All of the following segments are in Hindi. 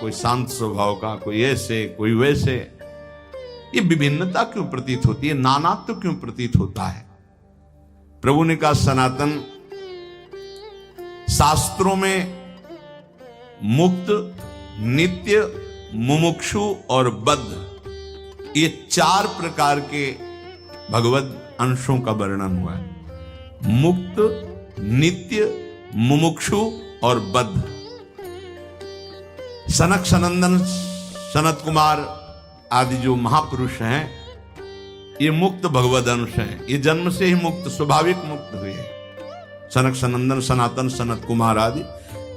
कोई शांत स्वभाव का, कोई ऐसे कोई वैसे। ये विभिन्नता क्यों प्रतीत होती है, नानात्व क्यों प्रतीत होता है? प्रभु ने कहा सनातन शास्त्रों में मुक्त, नित्य, मुमुक्षु और बद्ध, ये 4 प्रकार के भगवत अंशों का वर्णन हुआ है। मुक्त, नित्य, मुमुक्षु और बद्ध। सनक सनंदन सनत कुमार आदि जो महापुरुष हैं, ये मुक्त भगवद अंश हैं। ये जन्म से ही मुक्त, स्वाभाविक मुक्त हुए हैं। सनक सनंदन सनातन सनत कुमार आदि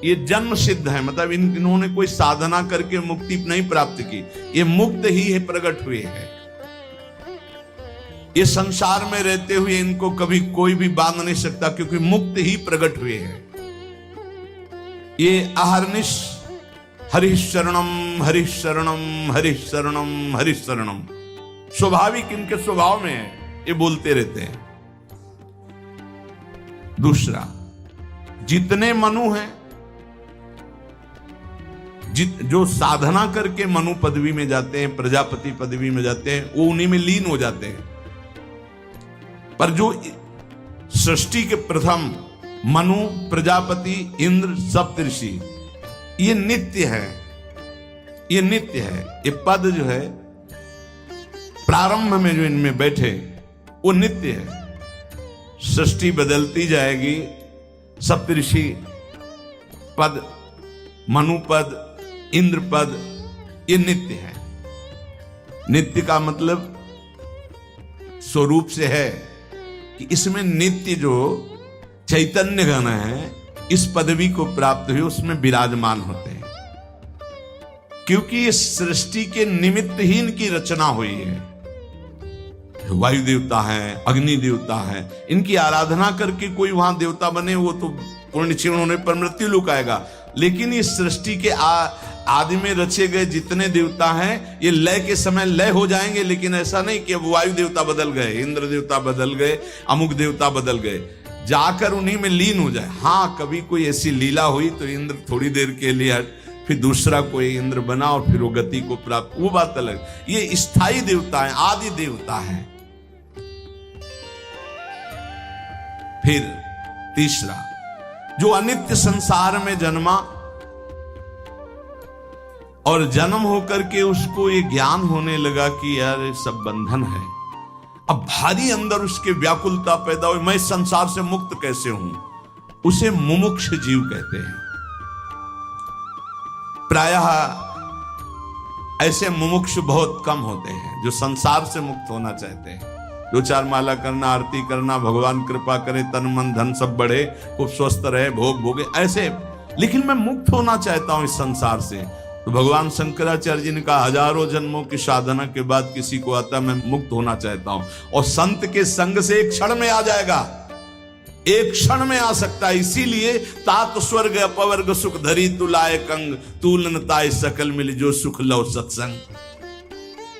ये जन्म सिद्ध है, मतलब इन्होंने कोई साधना करके मुक्ति नहीं प्राप्त की, ये मुक्त ही है, प्रकट हुए हैं। ये संसार में रहते हुए इनको कभी कोई भी बांध नहीं सकता, क्योंकि मुक्त ही प्रकट हुए हैं। ये अहर्निश हरि शरणम हरि शरणम हरि शरणम हरि शरणम, स्वाभाविक इनके स्वभाव में है, ये बोलते रहते हैं। दूसरा, जितने मनु हैं, जो साधना करके मनु पदवी में जाते हैं, प्रजापति पदवी में जाते हैं, वो उन्हीं में लीन हो जाते हैं। पर जो सृष्टि के प्रथम मनु, प्रजापति, इंद्र, सप्तऋषि, ये नित्य है, ये नित्य है। ये पद जो है प्रारंभ में जो इनमें बैठे वो नित्य है। सृष्टि बदलती जाएगी, सप्तऋषि पद, मनु पद, इंद्र पद, ये नित्य है। नित्य का मतलब स्वरूप से है कि इसमें नित्य जो चैतन्य गण है, इस पदवी को प्राप्त हुए उसमें विराजमान होते हैं, क्योंकि ये सृष्टि के निमित्त ही इनकी रचना हुई है। वायु देवता है, अग्नि देवता है, इनकी आराधना करके कोई वहां देवता बने, वो तो पूर्ण क्षीण होने पर मृत्यु लोक आएगा। लेकिन इस सृष्टि के आदि में रचे गए जितने देवता हैं, ये लय के समय लय हो जाएंगे, लेकिन ऐसा नहीं कि अब वायु देवता बदल गए, इंद्र देवता बदल गए, अमुक देवता बदल गए, जाकर उन्हीं में लीन हो जाए। हाँ, कभी कोई ऐसी लीला हुई तो इंद्र थोड़ी देर के लिए फिर दूसरा कोई इंद्र बना और फिर वो गति को प्राप्त, वो बात अलग। ये स्थायी देवता है, आदि देवता है। फिर तीसरा, जो अनित्य संसार में जन्मा और जन्म होकर के उसको ये ज्ञान होने लगा कि यार ये सब बंधन है, अब भारी अंदर उसके व्याकुलता पैदा हुई, मैं संसार से मुक्त कैसे हूं, उसे मुमुक्ष जीव कहते हैं। प्रायः ऐसे मुमुक्ष बहुत कम होते हैं जो संसार से मुक्त होना चाहते हैं। 2-4 माला करना, आरती करना, भगवान कृपा करे, तन मन धन सब बढ़े, खूब स्वस्थ रहे, भोग भोगे, ऐसे। लेकिन मैं मुक्त होना चाहता हूं इस संसार से। तो भगवान शंकराचार्य जी ने कहा, हजारों जन्मों की साधना के बाद किसी को आता मैं मुक्त होना चाहता हूं, और संत के संग से एक क्षण में आ जाएगा, एक क्षण में आ सकता है। इसीलिए तात स्वर्ग अपवर्ग सुख धरी तुलाए कंग, तूलन ताय सकल मिल जो सुख लव सत्संग।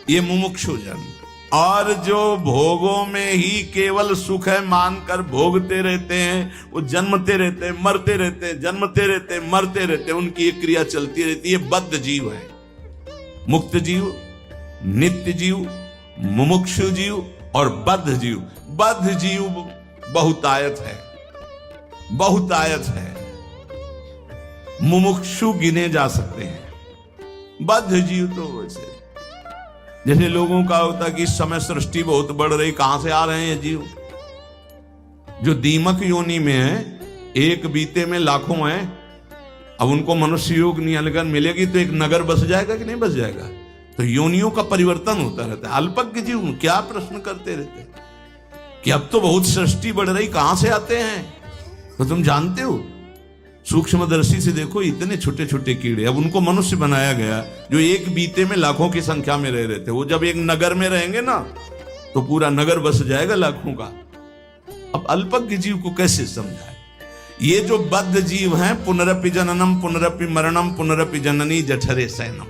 ये मुमुक्षु जन। और जो भोगों में ही केवल सुख है मानकर भोगते रहते हैं, वो जन्मते रहते हैं, मरते रहते हैं, जन्मते रहते हैं, मरते रहते हैं, उनकी एक क्रिया चलती रहती है। बद्ध जीव है। मुक्त जीव, नित्य जीव, मुमुक्षु जीव और बद्ध जीव। बद्ध जीव बहुतायत है, बहुतायत है। मुमुक्षु गिने जा सकते हैं, बद्ध जीव तो वैसे जैसे लोगों का होता कि इस समय सृष्टि बहुत बढ़ रही, कहां से आ रहे हैं ये जीव? जो दीमक योनि में है, एक बीते में लाखों हैं। अब उनको मनुष्य योग नियलगन मिलेगी तो एक नगर बस जाएगा कि नहीं बस जाएगा? तो योनियों का परिवर्तन होता रहता है। अल्पज्ञ जीव क्या प्रश्न करते रहते कि अब तो बहुत सृष्टि बढ़ रही, कहां से आते हैं? तो तुम जानते हो, सूक्ष्मदर्शी से देखो, इतने छोटे छोटे कीड़े, अब उनको मनुष्य बनाया गया जो एक बीते में लाखों की संख्या में रह रहे थे। वो जब एक नगर में रहेंगे ना तो पूरा नगर बस जाएगा लाखों का। अब अल्पज्ञ जीव को कैसे समझाए? ये जो बद्ध जीव हैं, पुनरपि जननम पुनरपि मरणम पुनरपि जननी जठरे शयनम।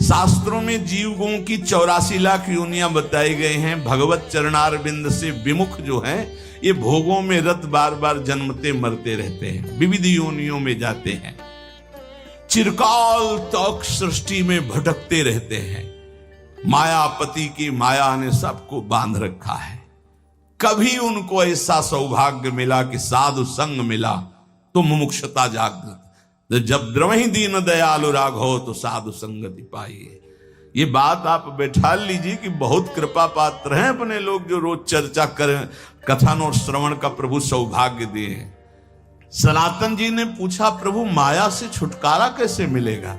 शास्त्रों में जीवों की 84 लाख योनियां बताई गई हैं। भगवत चरणारविंद से विमुख जो है, ये भोगों में रत बार बार जन्मते मरते रहते हैं, विविध योनियों में जाते हैं। चिरकाल तक सृष्टि में भटकते रहते हैं। मायापति की माया ने सबको बांध रखा है। कभी उनको ऐसा सौभाग्य मिला कि साधु संग मिला तो मुमुक्षुता जागृत, जब द्रवहि दीन दयालु राघव तो साधु संगति पाइए। ये बात आप बैठा लीजिए कि बहुत कृपा पात्र हैं अपने लोग जो रोज चर्चा करें, कथन और श्रवण का प्रभु सौभाग्य दिए। सनातन जी ने पूछा, प्रभु माया से छुटकारा कैसे मिलेगा?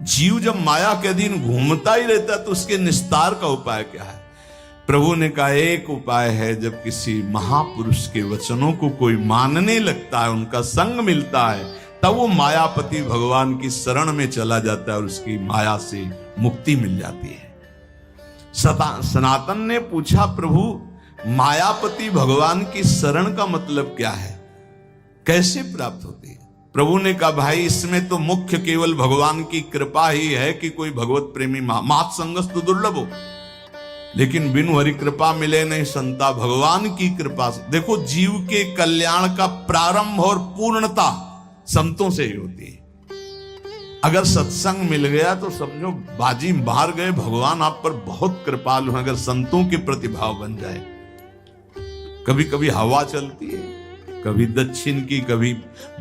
जीव जब माया के अधीन घूमता ही रहता तो उसके निस्तार का उपाय क्या है? प्रभु ने कहा, एक उपाय है, जब किसी महापुरुष के वचनों को कोई मानने लगता है, उनका संग मिलता है, तब वो मायापति भगवान की शरण में चला जाता है और उसकी माया से मुक्ति मिल जाती है। सनातन ने पूछा, प्रभु मायापति भगवान की शरण का मतलब क्या है, कैसे प्राप्त होती है? प्रभु ने कहा, भाई इसमें तो मुख्य केवल भगवान की कृपा ही है कि कोई भगवत प्रेमी मात संगस्तु दुर्लभ हो, लेकिन बिनु हरि कृपा मिले नहीं संता। भगवान की कृपा से देखो, जीव के कल्याण का प्रारंभ और पूर्णता संतों से ही होती है। अगर सत्संग मिल गया तो समझो बाजी मार गए, भगवान आप पर बहुत कृपालु हैं। अगर संतों के प्रतिभाव बन जाए, कभी कभी हवा चलती है, कभी दक्षिण की, कभी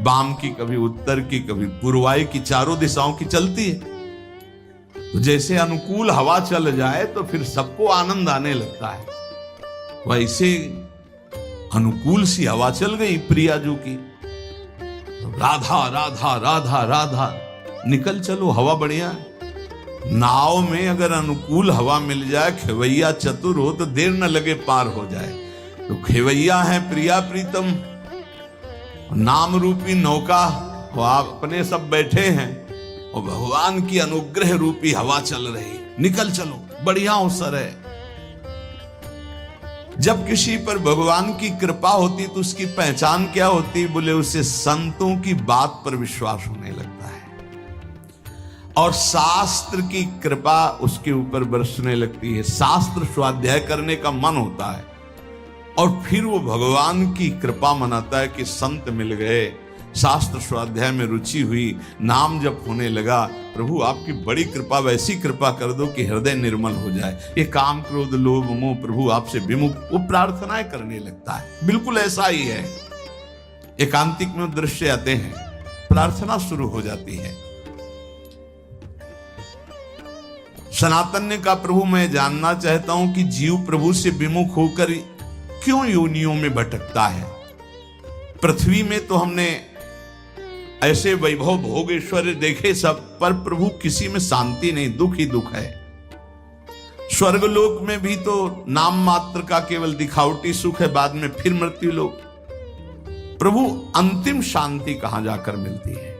वाम की, कभी उत्तर की, कभी पूर्वाई की, चारों दिशाओं की चलती है। तो जैसे अनुकूल हवा चल जाए तो फिर सबको आनंद आने लगता है, वैसे अनुकूल सी हवा चल गई प्रियाजू की, राधा राधा राधा राधा, निकल चलो, हवा बढ़िया है। नाव में अगर अनुकूल हवा मिल जाए, खेवैया चतुर हो तो देर न लगे पार हो जाए। तो खेवैया है प्रिया प्रीतम, नाम रूपी नौका वो आप अपने सब बैठे हैं और भगवान की अनुग्रह रूपी हवा चल रही, निकल चलो, बढ़िया अवसर है। जब किसी पर भगवान की कृपा होती तो उसकी पहचान क्या होती? बोले उसे संतों की बात पर विश्वास होने लगता है और शास्त्र की कृपा उसके ऊपर बरसने लगती है। शास्त्र स्वाध्याय करने का मन होता है और फिर वो भगवान की कृपा मनाता है कि संत मिल गए, शास्त्र स्वाध्याय में रुचि हुई, नाम जप होने लगा। प्रभु आपकी बड़ी कृपा, वैसी कृपा कर दो कि हृदय निर्मल हो जाए, ये काम क्रोध लोभ मोह प्रभु आपसे विमुख, वो प्रार्थनाएं करने लगता है। बिल्कुल ऐसा ही है, एकांतिक में दृश्य आते हैं, प्रार्थना शुरू हो जाती है। सनातन ने कहा, प्रभु मैं जानना चाहता हूं कि जीव प्रभु से विमुख होकर क्यों योनियों में भटकता है? पृथ्वी में तो हमने ऐसे वैभव भोग ऐश्वर्य देखे सब, पर प्रभु किसी में शांति नहीं, दुख ही दुख है। स्वर्गलोक में भी तो नाम मात्र का केवल दिखावटी सुख है, बाद में फिर मृत्यु लोक। प्रभु अंतिम शांति कहां जाकर मिलती है?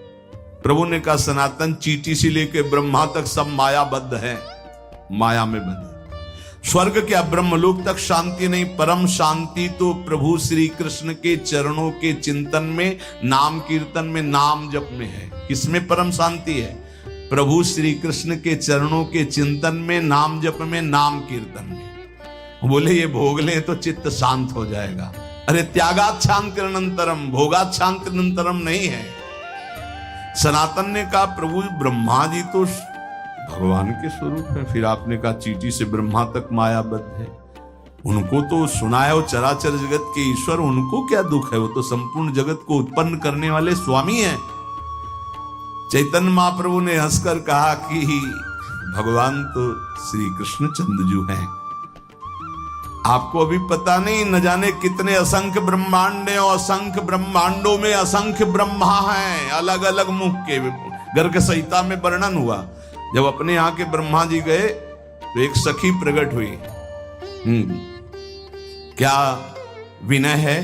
प्रभु ने कहा, सनातन चींटी से लेकर ब्रह्मा तक सब मायाबद्ध है, माया में बंद। स्वर्ग क्या ब्रह्मलोक तक शांति नहीं, परम शांति तो प्रभु श्री कृष्ण के चरणों के चिंतन में, नाम कीर्तन में, नाम जप में है। किसमें परम शांति है? प्रभु श्री कृष्ण के चरणों के चिंतन में, नाम जप में, नाम कीर्तन में। बोले ये भोग ले तो चित्त शांत हो जाएगा। अरे त्यागात शांतिरनंतरम, भोगात शांतिरनंतरम नहीं है। सनातन ने कहा, प्रभु ब्रह्मा जी तो भगवान के स्वरूप है, फिर आपने कहा चींटी से ब्रह्मा तक मायाबद्ध है, उनको तो सुना है वो चराचर जगत के ईश्वर, उनको क्या दुख है? वो तो संपूर्ण जगत को उत्पन्न करने वाले स्वामी हैं। चैतन्य महाप्रभु ने हंसकर कहा कि भगवान तो श्री कृष्ण चंद्रजू हैं, आपको अभी पता नहीं, न जाने कितने असंख्य ब्रह्मांड हैं और असंख्य ब्रह्मांडों में असंख्य ब्रह्मा हैं, अलग अलग मुख के। गर्ग संहिता में वर्णन हुआ, जब अपने यहाँ के ब्रह्मा जी गए तो एक सखी प्रकट हुई। क्या विनय है?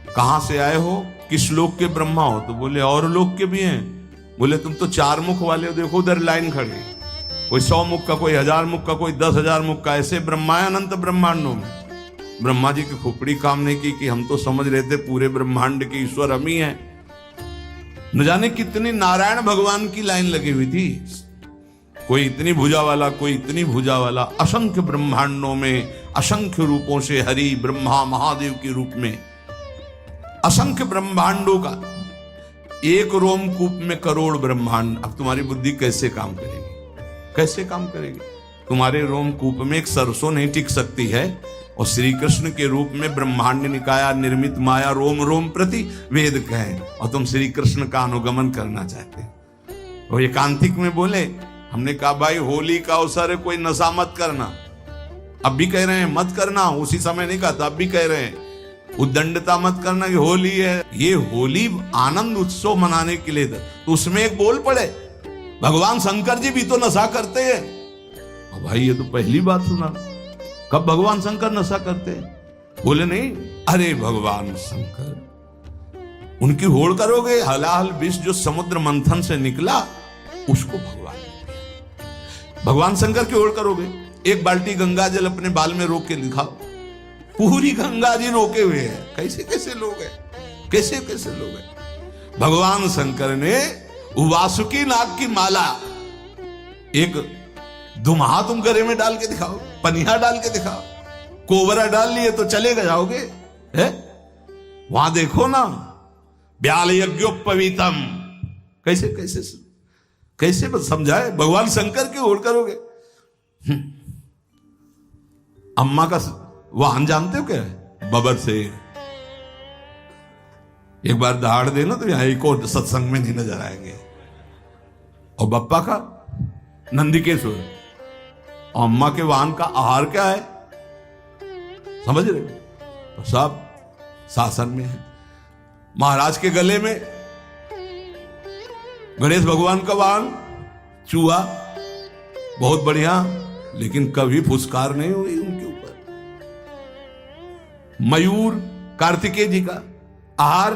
कहां से आए हो? किस लोक के ब्रह्मा हो? तो बोले और लोक के भी हैं। बोले तुम तो 4 मुख वाले हो, देखो उधर लाइन खड़ी, कोई 100 मुख का, कोई 1000 मुख का, कोई 10,000 मुख का, ऐसे ब्रह्मा है अनंत ब्रह्मांडों में। ब्रह्मा जी की खोपड़ी काम नहीं की कि हम तो समझ रहे थे पूरे ब्रह्मांड के ईश्वर हम ही हैं। न जाने कितने नारायण भगवान की लाइन लगी हुई थी, कोई इतनी भुजा वाला, कोई इतनी भुजा वाला। असंख्य ब्रह्मांडों में असंख्य रूपों से हरि ब्रह्मा महादेव के रूप में असंख्य ब्रह्मांडों का एक रोमकूप में करोड़ ब्रह्मांड। अब तुम्हारी बुद्धि कैसे काम करेगी, कैसे काम करेगी? तुम्हारे रोमकूप में एक सरसों नहीं टिक सकती है, और श्री कृष्ण के रूप में ब्रह्मांड निकाया निर्मित माया रोम रोम प्रति वेद कहें, और तुम श्री कृष्ण का अनुगमन करना चाहते हो। वो एकांतिक में बोले, हमने कहा भाई होली का अवसर है, कोई नशा मत करना। अब भी कह रहे हैं मत करना, उसी समय नहीं कहा था, अब भी कह रहे हैं उद्दंडता मत करना कि होली है। ये होली आनंद उत्सव मनाने के लिए था, तो उसमें एक बोल पड़े भगवान शंकर जी भी तो नशा करते हैं। भाई ये तो पहली बात सुना, कब भगवान शंकर नशा करते हैं? बोले नहीं, अरे भगवान शंकर उनकी होड़ करोगे, हलाहल विष जो समुद्र मंथन से निकला उसको भगवान शंकर की होड़ करोगे। एक बाल्टी गंगा जल अपने बाल में रोक के दिखाओ, पूरी गंगा जी रोके हुए हैं। कैसे कैसे लोग हैं, कैसे कैसे लोग हैं। भगवान शंकर ने वासुकी नाग की माला एक धुमा तुम गले में डाल के दिखाओ, पनिया डाल के दिखाओ, कोबरा डाल लिए तो चले जाओगे है? वहां देखो ना, ब्याल यज्ञोपवीतम, कैसे कैसे कैसे समझाए। भगवान शंकर की ओर करोगे। अम्मा का वाहन जानते हो क्या है? बबर से। एक बार दहाड़ देना तो यहां एक और सत्संग में नहीं नजर आएंगे। और बप्पा का नंदिकेश्वर। और अम्मा के वाहन का आहार क्या है, समझ रहे हो? तो सब शासन में है। महाराज के गले में गणेश भगवान का वाहन चूहा, बहुत बढ़िया, लेकिन कभी फुसकार नहीं हुई उनके ऊपर। मयूर कार्तिकेय जी का आहार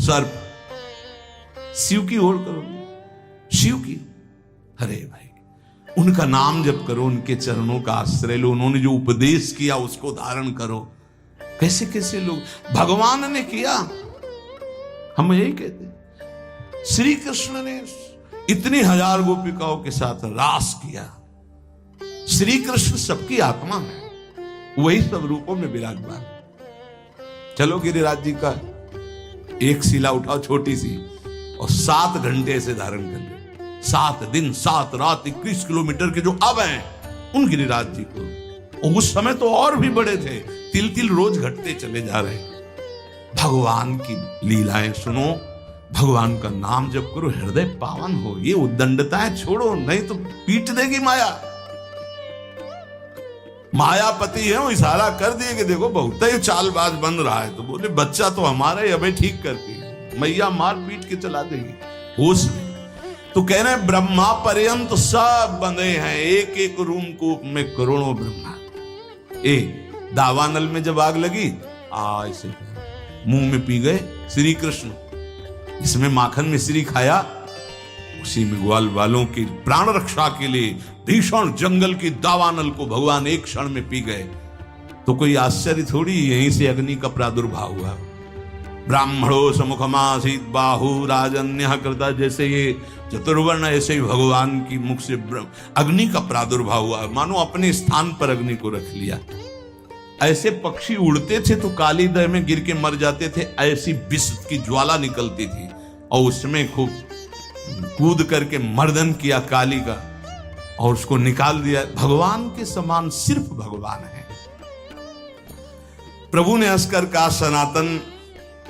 सर्प। शिव की ओर करोगे, शिव की, अरे भाई उनका नाम जप करो, उनके चरणों का आश्रय लो, उन्होंने जो उपदेश किया उसको धारण करो। कैसे कैसे लोग भगवान ने किया, हम यही कहते हैं। श्री कृष्ण ने इतनी हजार गोपिकाओं के साथ रास किया। श्री कृष्ण सबकी आत्मा है, वही सब रूपों में विराजमान। चलो गिरिराज जी का एक शिला उठाओ छोटी सी, और 7 घंटे से धारण कर लो। 7 दिन 7 रात 21 किलोमीटर के जो अब हैं उन गिरिराज जी को। और उस समय तो और भी बड़े थे, तिल तिल रोज घटते चले जा रहे। भगवान की लीलाएं सुनो, भगवान का नाम जप करो, हृदय पावन हो। ये उद्दंडताएं छोड़ो, नहीं तो पीट देगी माया। मायापति है, वो इशारा कर दिए कि देखो बहुत ही चालबाज बन रहा है, तो बोले बच्चा तो हमारा ही, अबे ठीक करती है, मैया मार पीट के चला देगी होश में। तो कह रहे ब्रह्मा पर्यंत सब बंधे हैं, एक एक रूम कूप में करोड़ों ब्रह्मा। दावानल में जब आग लगी, ऐसे मुंह में पी गए श्री कृष्ण। इसमें माखन मिश्री खाया, उसी में ग्वाल वालों की प्राण रक्षा के लिए भीषण जंगल की दावानल को भगवान एक क्षण में पी गए। तो कोई आश्चर्य थोड़ी, यहीं से अग्नि का प्रादुर्भाव हुआ। ब्राह्मणो समुखमासीत बाहु राजन्य कृता, जैसे ये चतुर्वर्ण ऐसे ही भगवान की मुख से अग्नि का प्रादुर्भाव हुआ। मानो अपने स्थान पर अग्नि को रख लिया। ऐसे पक्षी उड़ते थे तो काली दह में गिर के मर जाते थे, ऐसी विष की ज्वाला निकलती थी, और उसमें खूब कूद करके मर्दन किया काली का, और उसको निकाल दिया। भगवान के समान सिर्फ भगवान है। प्रभु ने हंसकर कहा, सनातन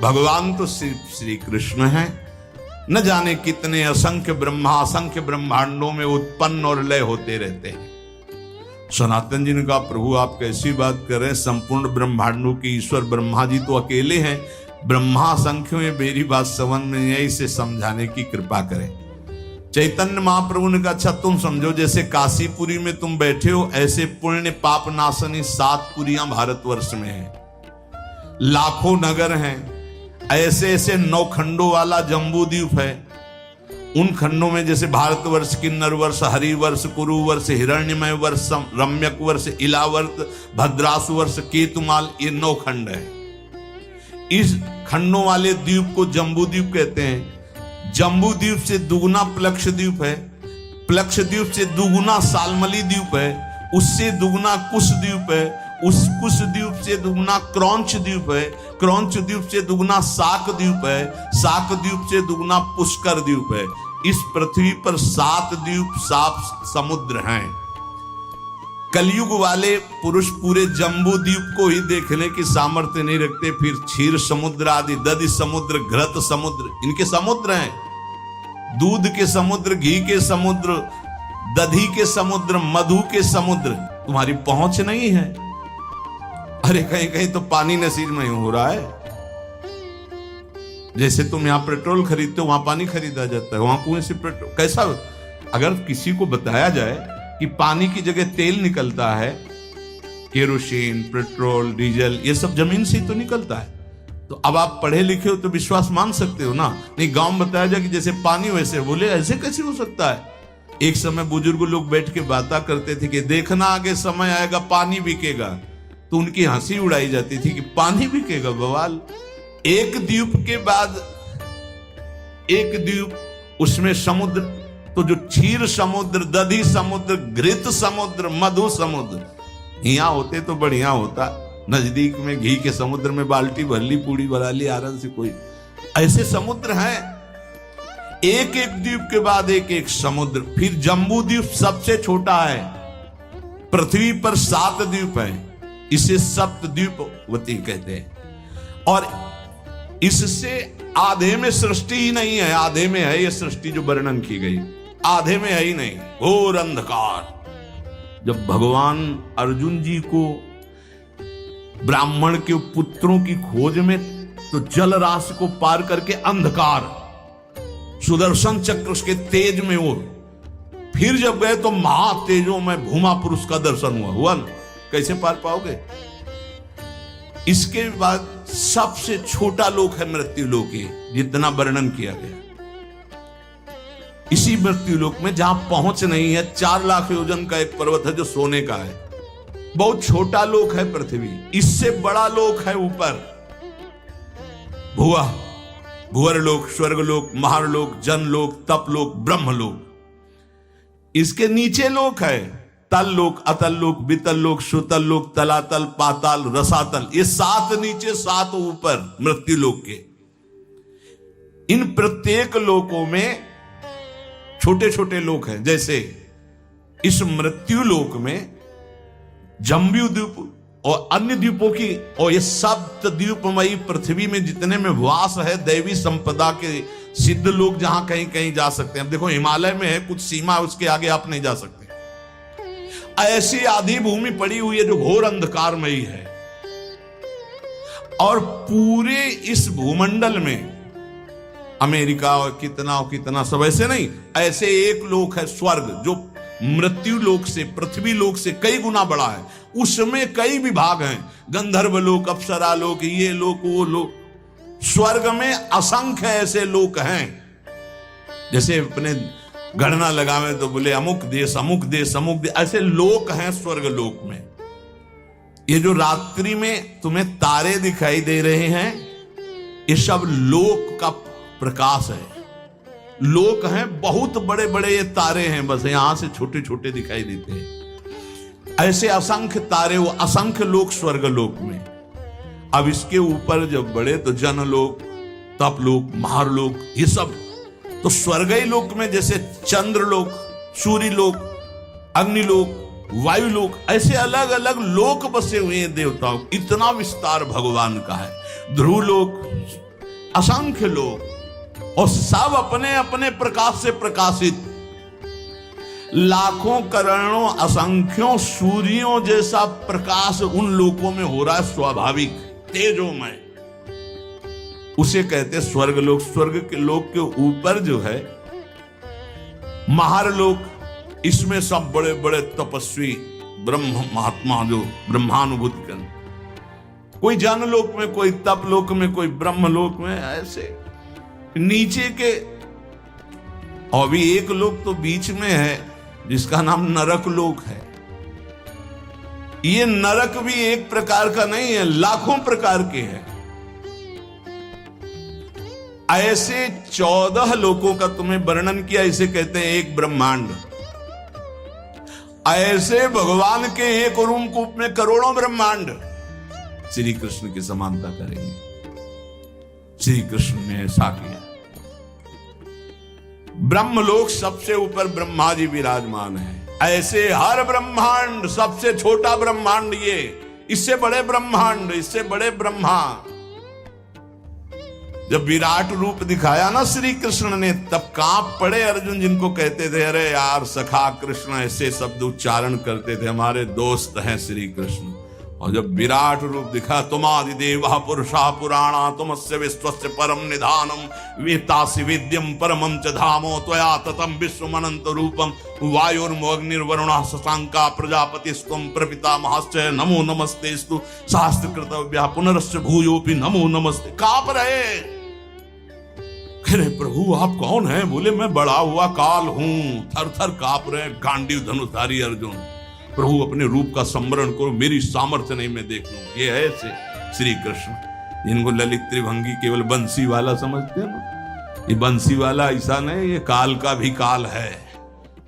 भगवान तो सिर्फ श्री कृष्ण है। न जाने कितने असंख्य ब्रह्मा असंख्य ब्रह्मांडों में उत्पन्न और लय होते रहते हैं। सनातन जी ने कहा, प्रभु आप कैसी बात कर रहे हैं, संपूर्ण ब्रह्मांडों के ईश्वर ब्रह्मा जी तो अकेले हैं, ब्रह्मा संख्यों में मेरी बात समझ में नहीं, इसे समझाने की कृपा करें। चैतन्य महाप्रभु ने कहा, अच्छा तुम समझो, जैसे काशीपुरी में तुम बैठे हो, ऐसे पुण्य पाप नाशनी 7 पुरियां भारतवर्ष में हैं, लाखों नगर हैं, ऐसे ऐसे 9 खंडों वाला जम्बू द्वीप है। उन खंडों में जैसे भारतवर्ष, किन्नर वर्ष, हरिवर्ष, कुरुवर्ष, हिरण्यमय वर्ष, रम्यक वर्ष, इलावर्त, भद्रासु वर्ष, केतुमाल, ये 9 खंड है। इस खंडों वाले द्वीप को जम्बू द्वीप कहते हैं। जम्बू द्वीप से दुगुना प्लक्ष द्वीप है, प्लक्ष द्वीप से दुगुना सालमली द्वीप है, उससे दुगुना कुश द्वीप है, उस कुश द्वीप से दुगना क्रौंच द्वीप है, क्रौंच द्वीप से दुगना शाक द्वीप है, शाक द्वीप से दुगना पुष्कर द्वीप है। इस पृथ्वी पर 7 द्वीप 7 समुद्र हैं। कलयुग वाले पुरुष पूरे जम्बू द्वीप को ही देखने की सामर्थ्य नहीं रखते, फिर क्षीर समुद्र आदि, दधि समुद्र, घृत समुद्र, इनके समुद्र हैं। दूध के समुद्र, घी के समुद्र, दधी के समुद्र, मधु के समुद्र, तुम्हारी पहुंच नहीं है। अरे कहीं कहीं तो पानी नसीब नहीं हो रहा है। जैसे तुम यहां पेट्रोल खरीदते हो, वहां पानी खरीदा जाता है, वहां कुएं से पेट्रोल। कैसा अगर किसी को बताया जाए कि पानी की जगह तेल निकलता है, केरोसिन, पेट्रोल, डीजल, ये सब जमीन से ही तो निकलता है, तो अब आप पढ़े लिखे हो तो विश्वास मान सकते हो ना। नहीं, गांव में बताया जाए कि जैसे पानी वैसे, बोले ऐसे कैसे हो सकता है। एक समय बुजुर्ग लोग बैठ के बातें करते थे कि देखना आगे समय आएगा पानी बिकेगा, तो उनकी हंसी उड़ाई जाती थी कि पानी बिकेगा, बवाल। एक द्वीप के बाद एक द्वीप, उसमें समुद्र, तो जो क्षीर समुद्र, दधी समुद्र, घृत समुद्र, मधु समुद्र, यहाँ होते तो बढ़िया होता। नजदीक में घी के समुद्र में बाल्टी भर ली, पूड़ी बना ली, आराम से। कोई ऐसे समुद्र हैं, एक एक द्वीप के बाद एक एक समुद्र। फिर जम्बू द्वीप सबसे छोटा है, पृथ्वी पर 7 द्वीप हैं, इसे सप्तद्वीपवती कहते हैं। और इससे आधे में सृष्टि ही नहीं है, आधे में है ये सृष्टि जो वर्णन की गई, आधे में है ही नहीं, घोर अंधकार। जब भगवान अर्जुन जी को ब्राह्मण के पुत्रों की खोज में, तो जल राशि को पार करके अंधकार, सुदर्शन चक्र उसके तेज में वो, फिर जब गए तो महातेजों में भूमा पुरुष का दर्शन हुआ ना। कैसे पार पाओगे। इसके बाद सबसे छोटा लोक है मृत्यु लोक, जितना वर्णन किया गया। इसी मृत्यु लोक में जहां पहुंच नहीं है, 4 लाख योजन का एक पर्वत है जो सोने का है, बहुत छोटा लोक है पृथ्वी। इससे बड़ा लोक है ऊपर, भुआ, भुवरलोक, स्वर्गलोक, महारलोक, जनलोक, तपलोक, ब्रह्मलोक। इसके नीचे लोक है तल लोक, अतल लोक, वितल लोक, सुतल लोक, तलातल, पाताल, रसातल। ये 7 नीचे 7 ऊपर मृत्यु लोक के। इन प्रत्येक लोकों में छोटे छोटे लोक हैं। जैसे इस मृत्यु लोक में जम्बू द्वीप और अन्य द्वीपों की, और ये सप्त द्वीपमयी पृथ्वी में जितने में वास है दैवी संपदा के सिद्ध लोग, जहां कहीं कहीं जा सकते हैं। अब देखो हिमालय में है कुछ सीमा, उसके आगे आप नहीं जा सकते। ऐसी आधी भूमि पड़ी हुई है जो घोर अंधकारमयी है। और पूरे इस भूमंडल में अमेरिका और कितना सब ऐसे नहीं, ऐसे एक लोक है स्वर्ग, जो मृत्यु लोक से, पृथ्वी लोक से कई गुना बड़ा है। उसमें कई विभाग हैं, गंधर्व लोक, अप्सरा लोक, ये लोक, वो लोक। स्वर्ग में असंख्य ऐसे लोक हैं। जैसे अपने गणना लगावे तो बोले अमुक देश, अमुक देश, अमुक देश, ऐसे लोक हैं स्वर्ग लोक में। ये जो रात्रि में तुम्हें तारे दिखाई दे रहे हैं, ये सब लोक का प्रकाश है। लोक हैं, बहुत बड़े बड़े ये तारे हैं, बस यहां से छोटे छोटे दिखाई देते हैं। ऐसे असंख्य तारे, वो असंख्य लोक स्वर्ग लोक में। अब इसके ऊपर जब बढ़े तो जनलोक, तपलोक, महारलोक, ये सब तो स्वर्गीय लोक में जैसे चंद्रलोक, सूर्यलोक, अग्निलोक, वायुलोक, ऐसे अलग अलग लोक बसे हुए हैं देवताओं। इतना विस्तार भगवान का है। ध्रुवलोक, असंख्य लोक, और सब अपने अपने प्रकाश से प्रकाशित। लाखों करोड़ों असंख्यों सूर्यों जैसा प्रकाश उन लोकों में हो रहा है, स्वाभाविक तेजोमय। उसे कहते हैं स्वर्ग लोक। स्वर्ग के लोक के ऊपर जो है महारलोक, इसमें सब बड़े बड़े तपस्वी ब्रह्म महात्मा जो ब्रह्मानुभूति कर, कोई जनलोक में, कोई तपलोक में, कोई ब्रह्मलोक में, ऐसे नीचे के। और भी एक लोक तो बीच में है जिसका नाम नरक लोक है। ये नरक भी एक प्रकार का नहीं है, लाखों प्रकार के हैं। ऐसे 14 लोकों का तुम्हें वर्णन किया, इसे कहते हैं एक ब्रह्मांड। ऐसे भगवान के एक रूप में करोड़ों ब्रह्मांड श्री कृष्ण की समानता करेंगे। श्री कृष्ण ने ऐसा किया। ब्रह्मलोक सबसे ऊपर ब्रह्मा जी विराजमान है। ऐसे हर ब्रह्मांड, सबसे छोटा ब्रह्मांड ये, इससे बड़े ब्रह्मांड, इससे बड़े ब्रह्मा। जब विराट रूप दिखाया ना श्री कृष्ण ने, तब कांप पड़े अर्जुन, जिनको कहते थे अरे यार सखा कृष्ण, ऐसे शब्द उच्चारण करते थे, हमारे दोस्त हैं श्री कृष्ण। और जब विराट रूप दिखा, तुमादि देवा पुरुषा पुराणा तुमस्य विश्वस्य परम निधानम वेत्तासि वेद्यम परमं च धामो त्वया ततं विश्वमनंत रूपम वायुर्मोऽग्निर्वरुणः शशांका प्रजापतिस्त्वं प्रपितामहश्च नमो नमस्तेस्तु शास्त्रकृतव्यः पुनरस्य भूयोऽपि नमो नमस्ते। कांप रहे, अरे प्रभु आप कौन हैं? बोले मैं बड़ा हुआ काल हूं। थर थर कांप रहे, गांडीव धनुषधारी अर्जुन। प्रभु अपने रूप का स्मरण करो, मेरी सामर्थ्य नहीं मैं देख लूं। ये है श्री कृष्ण, जिनको ललित त्रिभंगी केवल बंसी वाला समझते हैं। ये बंसी वाला ऐसा नहीं, ये काल का भी काल है।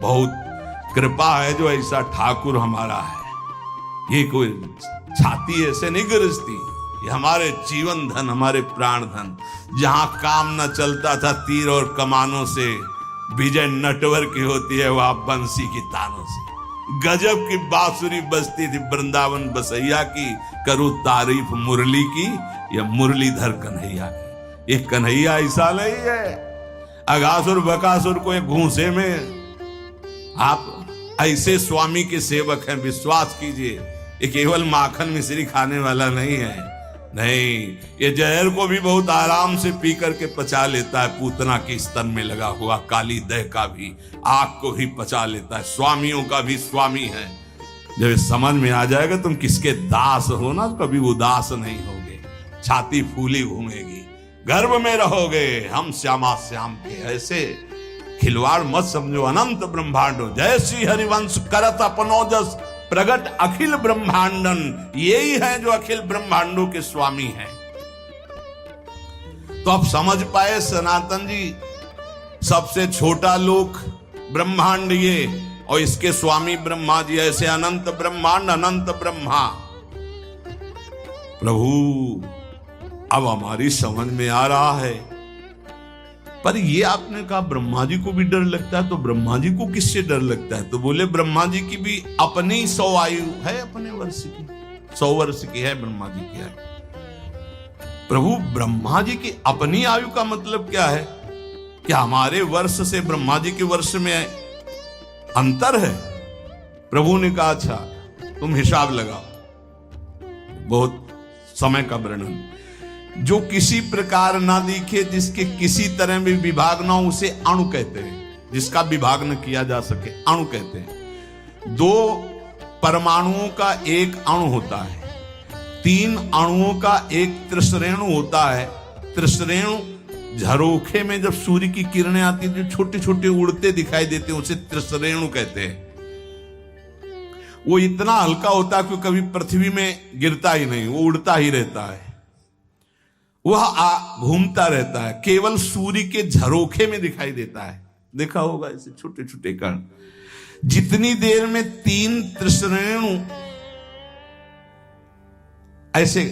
बहुत कृपा है जो ऐसा ठाकुर हमारा है। ये कोई छाती ऐसे नहीं गरजती, ये हमारे जीवन धन, हमारे प्राण धन। जहां काम न चलता था तीर और कमानों से, विजय नटवर की होती है वहां बंसी की तानों से। गजब की बांसुरी बजती थी वृंदावन बसैया की, करूं तारीफ मुरली की या मुरलीधर कन्हैया की। ये कन्हैया ऐसा नहीं है अगासुर बकासुर को एक घूंसे में। आप ऐसे स्वामी के सेवक हैं, विश्वास कीजिए। ये केवल माखन मिश्री खाने वाला नहीं है, नहीं, ये जहर को भी बहुत आराम से पी करके पचा लेता है। पूतना के स्तन में लगा हुआ काली दह का भी आग को भी पचा लेता है। स्वामियों का भी स्वामी है। जब ये समझ में आ जाएगा तुम किसके दास हो ना, कभी उदास नहीं होगे, छाती फूली घूमेगी, गर्भ में रहोगे। हम श्यामा श्याम के ऐसे खिलवाड़ मत समझो। अनंत ब्रह्मांडो जय श्री हरिवंश करत अपनोजस प्रगट अखिल ब्रह्मांडन। यही है जो अखिल ब्रह्मांडों के स्वामी हैं। तो आप समझ पाए सनातन जी, सबसे छोटा लोक ब्रह्मांड ये, और इसके स्वामी ब्रह्मा जी। ऐसे अनंत ब्रह्मांड, अनंत ब्रह्मा। प्रभु अब हमारी समझ में आ रहा है। पर ये आपने कहा ब्रह्मा जी को भी डर लगता है, तो ब्रह्मा जी को किससे डर लगता है? तो बोले ब्रह्मा जी की भी अपनी 100 आयु है, अपने वर्ष की 100 वर्ष की है ब्रह्मा जी की आयु। प्रभु ब्रह्मा जी की अपनी आयु का मतलब क्या है? क्या हमारे वर्ष से ब्रह्मा जी के वर्ष में अंतर है? प्रभु ने कहा अच्छा तुम हिसाब लगाओ। बहुत समय का वर्णन, जो किसी प्रकार ना दिखे, जिसके किसी तरह भी विभाग ना हो, उसे अणु कहते हैं। जिसका विभाग न किया जा सके अणु कहते हैं। 2 परमाणुओं का एक अणु होता है, 3 अणुओं का एक त्रिश्रेणु होता है। त्रिश्रेणु झरोखे में जब सूर्य की किरणें आती है, जो छोटे छोटे उड़ते दिखाई देते हैं, उसे त्रिश्रेणु कहते हैं। वो इतना हल्का होता है कि कभी पृथ्वी में गिरता ही नहीं, वो उड़ता ही रहता है, वह घूमता रहता है, केवल सूर्य के झरोखे में दिखाई देता है। देखा होगा ऐसे छोटे छोटे कण। जितनी देर में 3 त्रिश्रेणु ऐसे,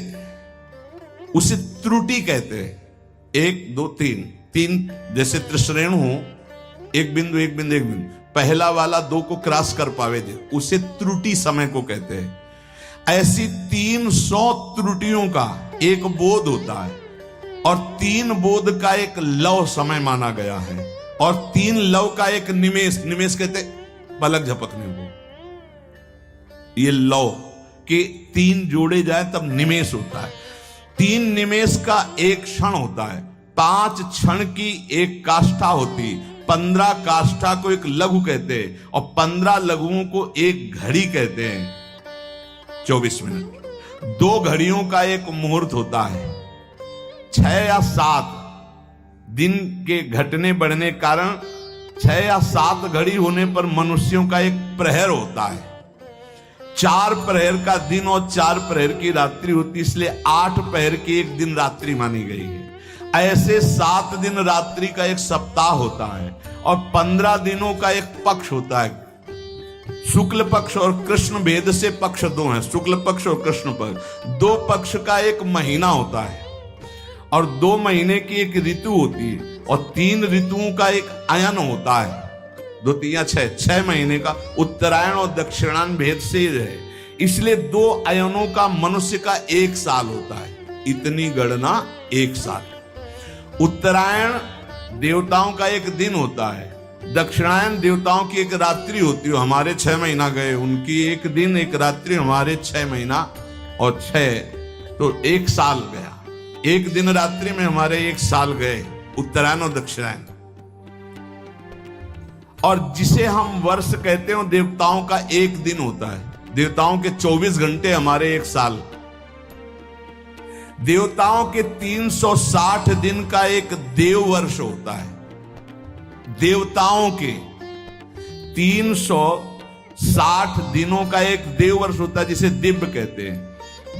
उसे त्रुटि कहते हैं। 1 2 3 जैसे त्रिश्रेणु हो, एक बिंदु एक बिंदु एक बिंदु, पहला वाला 2 को क्रॉस कर पावे दे, उसे त्रुटि समय को कहते हैं। ऐसी 300 त्रुटियों का एक बोध होता है, और 3 बोध का एक लव समय माना गया है, और 3 लव का एक निमेष, निमेष कहते पलक झपकने को। ये लव के 3 जोड़े जाए तब निमेष होता है। 3 निमेष का एक क्षण होता है, 5 क्षण की एक काष्ठा होती, 15 काष्ठा को एक लघु कहते हैं, और 15 लघुओं को एक घड़ी कहते हैं। 24 मिनट। 2 घड़ियों का एक मुहूर्त होता है। 6 या 7 दिन के घटने बढ़ने कारण 6 या 7 घड़ी होने पर मनुष्यों का एक प्रहर होता है। 4 प्रहर का दिन और 4 प्रहर की रात्रि होती, इसलिए 8 प्रहर की एक दिन रात्रि मानी गई है। ऐसे 7 दिन रात्रि का एक सप्ताह होता है, और 15 दिनों का एक पक्ष होता है। शुक्ल पक्ष और कृष्ण भेद से पक्ष दो हैं, शुक्ल पक्ष और कृष्ण पक्ष। दो पक्ष का एक महीना होता है और 2 महीने की एक ऋतु होती है और 3 ऋतुओं का एक अयन होता है। 2 3 6 महीने का उत्तरायण और दक्षिणायन भेद से है, इसलिए 2 अयनों का मनुष्य का 1 साल होता है। इतनी गणना 1 साल। उत्तरायण देवताओं का 1 दिन होता है, दक्षिणायन देवताओं की 1 रात्रि होती है। हमारे 6 महीना गए, उनकी 1 दिन 1 रात्रि, हमारे 6 महीना और 6 तो 1 साल गया। 1 दिन रात्रि में हमारे 1 साल गए, उत्तरायण और दक्षिणायन। और जिसे हम वर्ष कहते हैं देवताओं का 1 दिन होता है। देवताओं के 24 घंटे, हमारे 1 साल। देवताओं के 360 दिन का एक देव वर्ष होता है। देवताओं के 360 दिनों का एक देव वर्ष होता है, जिसे दिव्य कहते हैं।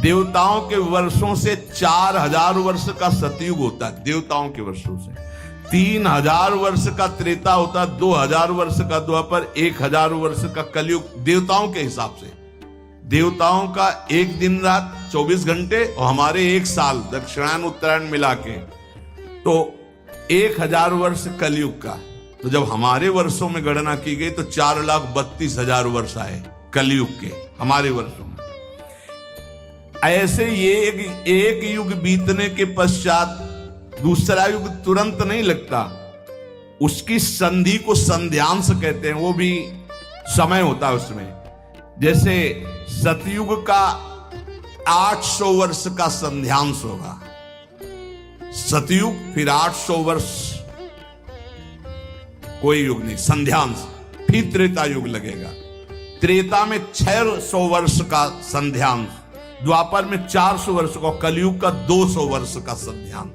देवताओं के वर्षों से 4000 वर्ष का सतयुग होता है। देवताओं के वर्षों से 3000 वर्ष का त्रेता होता है, 2000 वर्ष का द्वापर, 1000 वर्ष का कलयुग। देवताओं के हिसाब से देवताओं का 1 दिन रात 24 घंटे और हमारे 1 साल, दक्षिणायन उत्तरायण मिला के, तो 1000 वर्ष कलयुग का। तो जब हमारे वर्षों में गणना की गई तो 4,32,000 वर्ष आए कलयुग के हमारे वर्षों में। ऐसे ये एक युग बीतने के पश्चात दूसरा युग तुरंत नहीं लगता, उसकी संधि को संध्यांश कहते हैं। वो भी समय होता है उसमें। जैसे सतयुग का 800 वर्ष का संध्यांश होगा, सतयुग, फिर 800 वर्ष कोई युग नहीं, संध्यांश, फिर त्रेता युग लगेगा। त्रेता में 600 वर्ष का संध्यांश, द्वापर में 400 वर्ष का, कलयुग का 200 वर्ष का संध्यांश।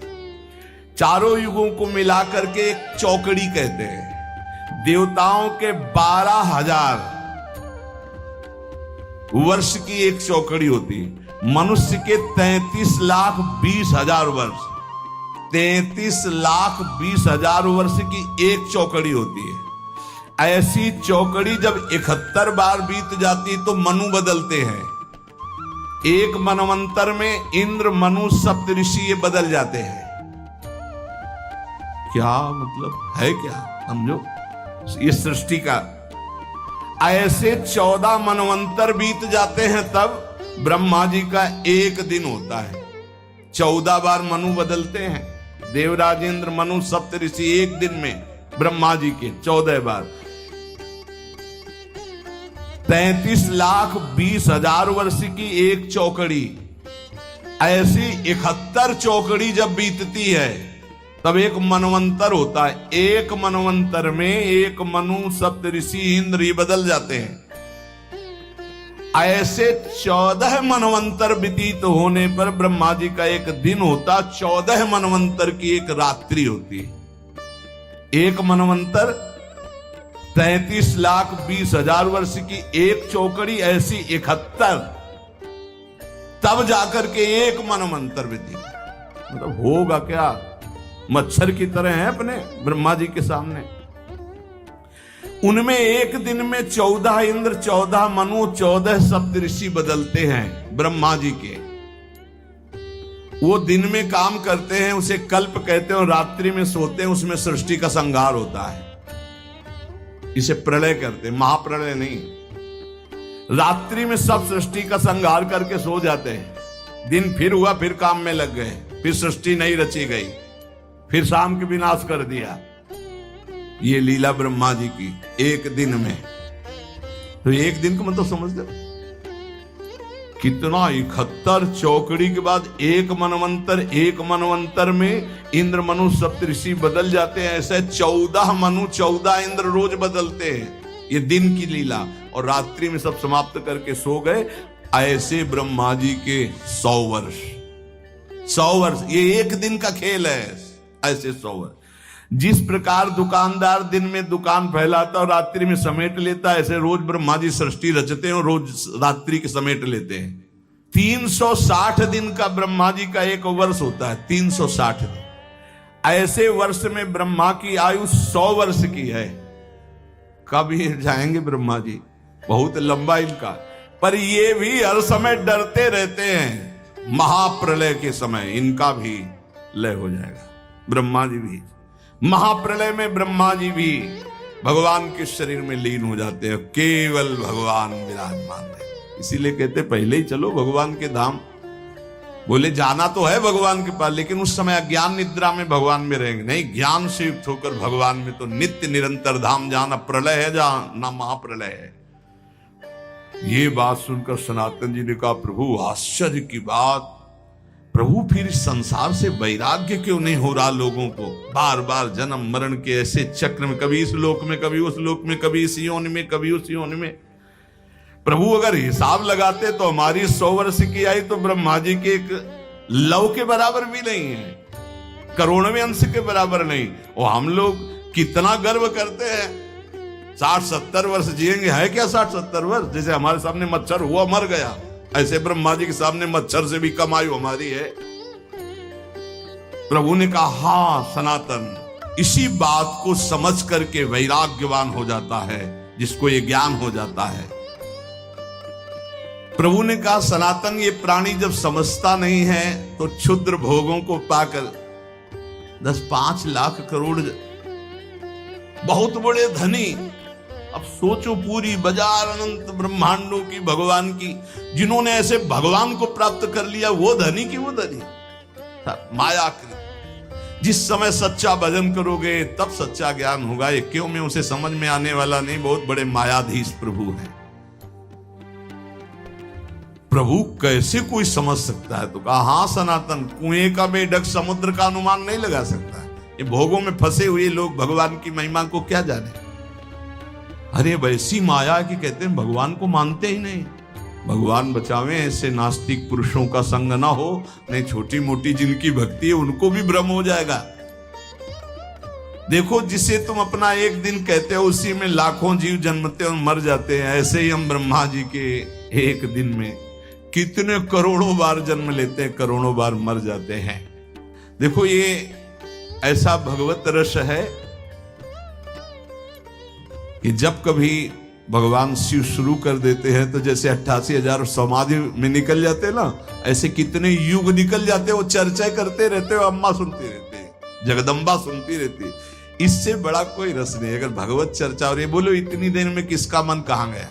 चारों युगों को मिलाकर के एक चौकड़ी कहते हैं। देवताओं के 12,000 वर्ष की एक चौकड़ी होती है, मनुष्य के 33,20,000 वर्ष, 33,20,000 वर्ष की एक चौकड़ी होती है। ऐसी चौकड़ी जब 71 बार बीत जाती तो मनु बदलते हैं। एक मनवंतर में इंद्र, मनु, सप्तऋषि ये बदल जाते हैं। क्या मतलब है, क्या समझो ये सृष्टि का। ऐसे 14 मनवंतर बीत जाते हैं तब ब्रह्मा जी का 1 दिन होता है। 14 बार मनु बदलते हैं, देवराज, इंद्र, मनु, सप्तऋषि, 1 दिन में ब्रह्मा जी के 14 बार। 33,20,000 वर्ष की एक चौकड़ी। ऐसी 71 चौकड़ी जब बीतती है तब एक मनवंतर होता है। एक मनवंतर में एक मनु, सप्तऋषि, इंद्र ये बदल जाते हैं। ऐसे 14 मनवंतर व्यतीत होने पर ब्रह्मा जी का 1 दिन होता, 14 मनवंतर की एक रात्रि होती है। एक मनवंतर 33,20,000 वर्ष की एक चौकड़ी, ऐसी 71, तब जाकर के एक मनवंतर व्यतीत। मतलब होगा क्या, मच्छर की तरह है अपने ब्रह्मा जी के सामने। उनमें एक दिन में 14 इंद्र, 14 मनु, 14 सप्तऋषि बदलते हैं ब्रह्मा जी के। वो दिन में काम करते हैं, उसे कल्प कहते हैं, और रात्रि में सोते हैं, उसमें सृष्टि का संहार होता है। इसे प्रलय करते हैं, महाप्रलय नहीं। रात्रि में सब सृष्टि का संहार करके सो जाते हैं। दिन फिर हुआ, फिर काम में लग गए, फिर सृष्टि नहीं रची गई, फिर शाम के विनाश कर दिया। ये लीला ब्रह्मा जी की 1 दिन में। तो 1 दिन को मतलब समझ लो कितना, 71 चौकड़ी के बाद एक मनवंतर में इंद्र, मनु, सप्तऋषि बदल जाते हैं। ऐसे 14 मनु, 14 इंद्र रोज बदलते हैं। ये दिन की लीला, और रात्रि में सब समाप्त करके सो गए। ऐसे ब्रह्मा जी के 100 वर्ष, 100 वर्ष, ये 1 दिन का खेल है। ऐसे 100 वर्ष। जिस प्रकार दुकानदार दिन में दुकान फैलाता और रात्रि में समेट लेता, ऐसे रोज ब्रह्मा जी सृष्टि रचते हैं और रोज रात्रि के समेट लेते हैं। 360 दिन का ब्रह्मा जी का एक वर्ष होता है, 360 दिन। ऐसे वर्ष में ब्रह्मा की आयु 100 वर्ष की है। कब ये जाएंगे ब्रह्मा जी? बहुत लंबा इनका, पर ये भी हर समय डरते रहते हैं महाप्रलय के समय इनका भी लय हो जाएगा। ब्रह्मा जी भी महाप्रलय में, ब्रह्मा जी भी भगवान के शरीर में लीन हो जाते हैं, केवल भगवान विराजमान है। इसीलिए कहते पहले ही चलो भगवान के धाम। बोले जाना तो है भगवान के पास, लेकिन उस समय अज्ञान निद्रा में भगवान में रहेंगे नहीं, ज्ञान से युक्त होकर भगवान में तो नित्य निरंतर धाम जाना। प्रलय है जहां ना महाप्रलय है। ये बात सुनकर सनातन जी ने कहा प्रभु आश्चर्य की बात, प्रभु फिर संसार से वैराग्य क्यों नहीं हो रहा लोगों को? बार बार जन्म मरण के ऐसे चक्र में, कभी इस लोक में, कभी उस लोक में, कभी इस योनि में, कभी उस योनि में। प्रभु अगर हिसाब लगाते तो हमारी 100 वर्ष की आयु तो ब्रह्मा जी के एक लव के बराबर भी नहीं है, करोड़वें अंश के बराबर नहीं। और हम लोग कितना गर्व करते हैं 60-70 वर्ष जिएंगे। है क्या 60-70 वर्ष? जैसे हमारे सामने मच्छर हुआ मर गया, ऐसे ब्रह्मा जी के सामने मच्छर से भी कम आयु हमारी है। प्रभु ने कहा हाँ सनातन, इसी बात को समझ करके वैराग्यवान हो जाता है जिसको ये ज्ञान हो जाता है। प्रभु ने कहा सनातन, ये प्राणी जब समझता नहीं है तो क्षुद्र भोगों को पाकर 10-5 लाख करोड़ बहुत बड़े धनी, अब सोचो पूरी बाजार अनंत ब्रह्मांडों की भगवान की, जिन्होंने ऐसे भगवान को प्राप्त कर लिया, वो धनी की वो धनी माया कृत। जिस समय सच्चा भजन करोगे तब सच्चा ज्ञान होगा। ये क्यों में उसे समझ में आने वाला नहीं, बहुत बड़े मायाधीश प्रभु हैं। प्रभु कैसे कोई समझ सकता है? तो कहा हाँ सनातन, कुएं का बेढक समुद्र का अनुमान नहीं लगा सकता। ये भोगों में फंसे हुए लोग भगवान की महिमा को क्या जाने। अरे वैसी माया कि कहते हैं भगवान को मानते ही नहीं। भगवान बचावे ऐसे नास्तिक पुरुषों का संग ना हो, नहीं छोटी मोटी जिनकी भक्ति है उनको भी भ्रम हो जाएगा। देखो जिसे तुम अपना एक दिन कहते हो उसी में लाखों जीव जन्मते और मर जाते हैं। ऐसे ही हम ब्रह्मा जी के एक दिन में कितने करोड़ों बार जन्म लेते हैं, करोड़ों बार मर जाते हैं। देखो ये ऐसा भगवत रस है कि जब कभी भगवान शिव शुरू कर देते हैं तो जैसे 88,000 समाधि में निकल जाते हैं ना, ऐसे कितने युग निकल जाते हैं। वो चर्चा करते रहते हो, अम्मा सुनती रहती है, जगदम्बा सुनती रहती है। इससे बड़ा कोई रस नहीं। अगर भगवत चर्चा, और ये बोलो इतनी देर में किसका मन कहां गया?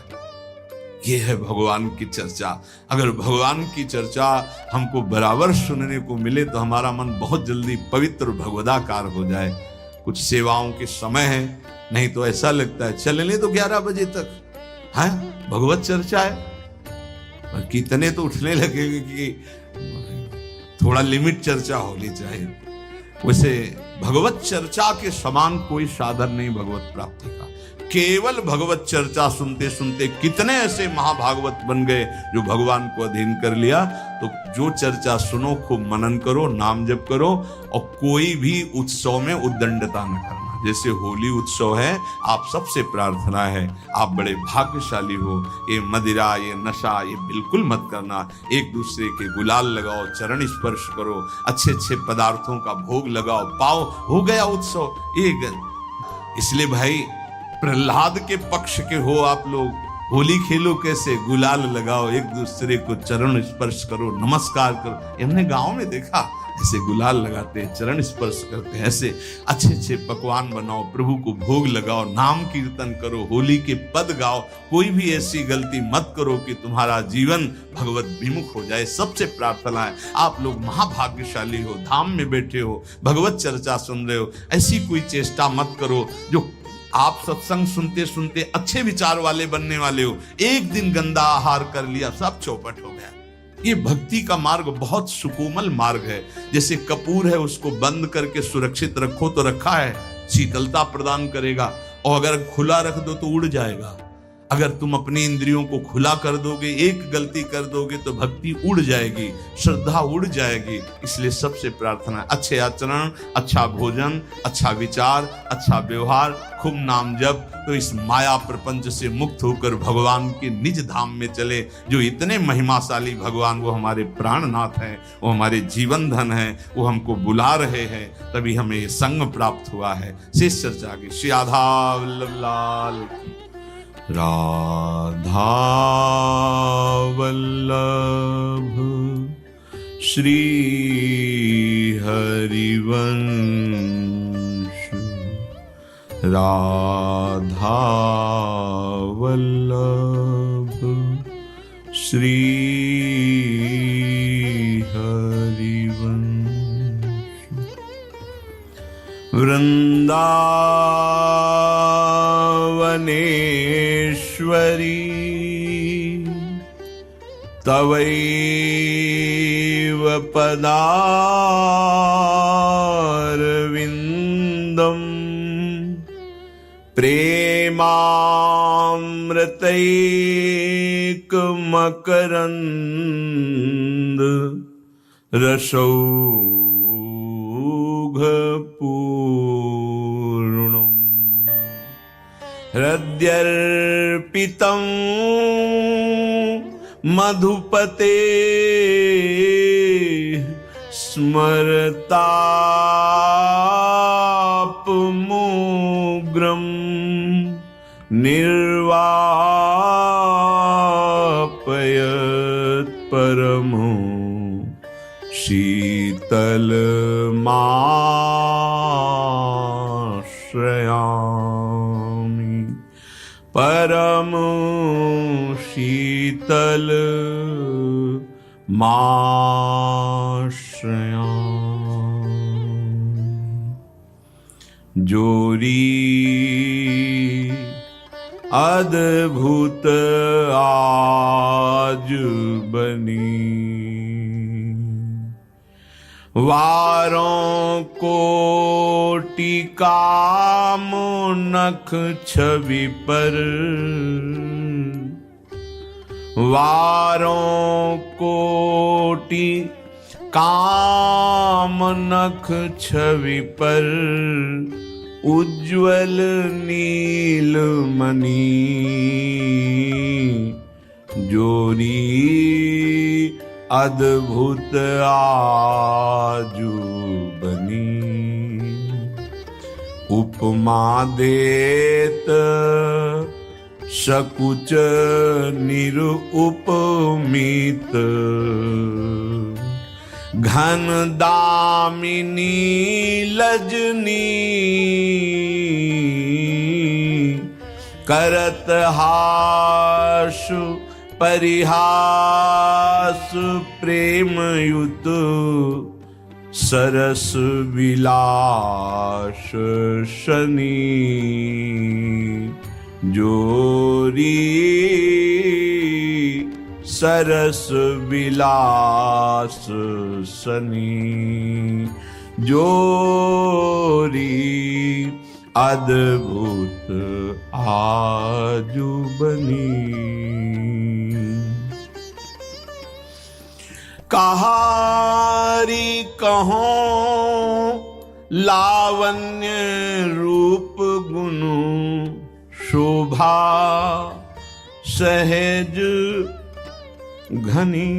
ये है भगवान की चर्चा। अगर भगवान की चर्चा हमको बराबर सुनने को मिले तो हमारा मन बहुत जल्दी पवित्र भगवदाकार हो जाए। कुछ सेवाओं के समय है, नहीं तो ऐसा लगता है चलने तो 11 बजे तक है, भगवत चर्चा है। पर कितने तो उठने लगेंगे कि थोड़ा लिमिट चर्चा होनी चाहिए। वैसे भगवत चर्चा के समान कोई साधन नहीं भगवत प्राप्ति का। केवल भगवत चर्चा सुनते सुनते कितने ऐसे महाभागवत बन गए जो भगवान को अधीन कर लिया। तो जो चर्चा सुनो खूब मनन करो, नाम जप करो, और कोई भी उत्सव में उद्दंडता न करना। जैसे होली उत्सव है, आप सबसे प्रार्थना है, आप बड़े भाग्यशाली हो। ये मदिरा, ये नशा, ये बिल्कुल मत करना। एक दूसरे के गुलाल लगाओ, चरण स्पर्श करो, अच्छे अच्छे पदार्थों का भोग लगाओ, पाओ, हो गया उत्सव। इसलिए भाई प्रहलाद के पक्ष के हो आप लोग। होली खेलो कैसे? गुलाल लगाओ, एक दूसरे को चरण स्पर्श करो, नमस्कार करो। हमने गांव में देखा ऐसे गुलाल लगाते हैं, चरण स्पर्श करते हैं। ऐसे अच्छे अच्छे पकवान बनाओ, प्रभु को भोग लगाओ, नाम कीर्तन करो, होली के पद गाओ। कोई भी ऐसी गलती मत करो कि तुम्हारा जीवन भगवत विमुख हो जाए। सबसे प्रार्थना है, आप लोग महाभाग्यशाली हो, धाम में बैठे हो, भगवत चर्चा सुन रहे हो। ऐसी कोई चेष्टा मत करो जो आप सत्संग सुनते सुनते अच्छे विचार वाले बनने वाले हो, एक दिन गंदा आहार कर लिया, सब चौपट हो गया। ये भक्ति का मार्ग बहुत सुकोमल मार्ग है। जैसे कपूर है, उसको बंद करके सुरक्षित रखो तो रखा है, शीतलता प्रदान करेगा, और अगर खुला रख दो तो उड़ जाएगा। अगर तुम अपनी इंद्रियों को खुला कर दोगे, एक गलती कर दोगे तो भक्ति उड़ जाएगी, श्रद्धा उड़ जाएगी। इसलिए सबसे प्रार्थना, अच्छे आचरण, अच्छा भोजन, अच्छा विचार, अच्छा व्यवहार, खूब नाम जप, तो इस माया प्रपंच से मुक्त होकर भगवान के निज धाम में चले। जो इतने महिमाशाली भगवान, वो हमारे प्राणनाथ हैं, वो हमारे जीवन धन हैं, वो हमको बुला रहे हैं, तभी हमें ये संग प्राप्त हुआ है। शेष चर्चा की श्री राधा वल्लभ लाल। राधा वल्लभ श्री हरिवंश, राधा वल्लभ श्री हरिवंश। वृंदावनेश्वरी तवैव पदारविन्दम् प्रेमामृतैकमकरन्द रसौघपूर्णम् हृद्यर्पितं मधुपते स्मरतापमुग्रम् निर्वापयत् परमो शीतलमाश्रयामि, परम शीतल माश्रयामि। जोरी अद्भुत आज बनी, वारों कोटि काम नख छवि पर, वारों कोटि काम नख छवि पर, उज्ज्वल नीलमणि जोरी अद्भुत आजू बनी। उपमा देत सकुच निरुपमित, घन दामिनी लजनी करत हासु परिहास प्रेमयुत, सरस विलास शनि जोरी सरस विलास सनी जोरी अद्भुत आजू बनी। कहारी कहो लावण्य रूप गुण शोभा सहज घनी,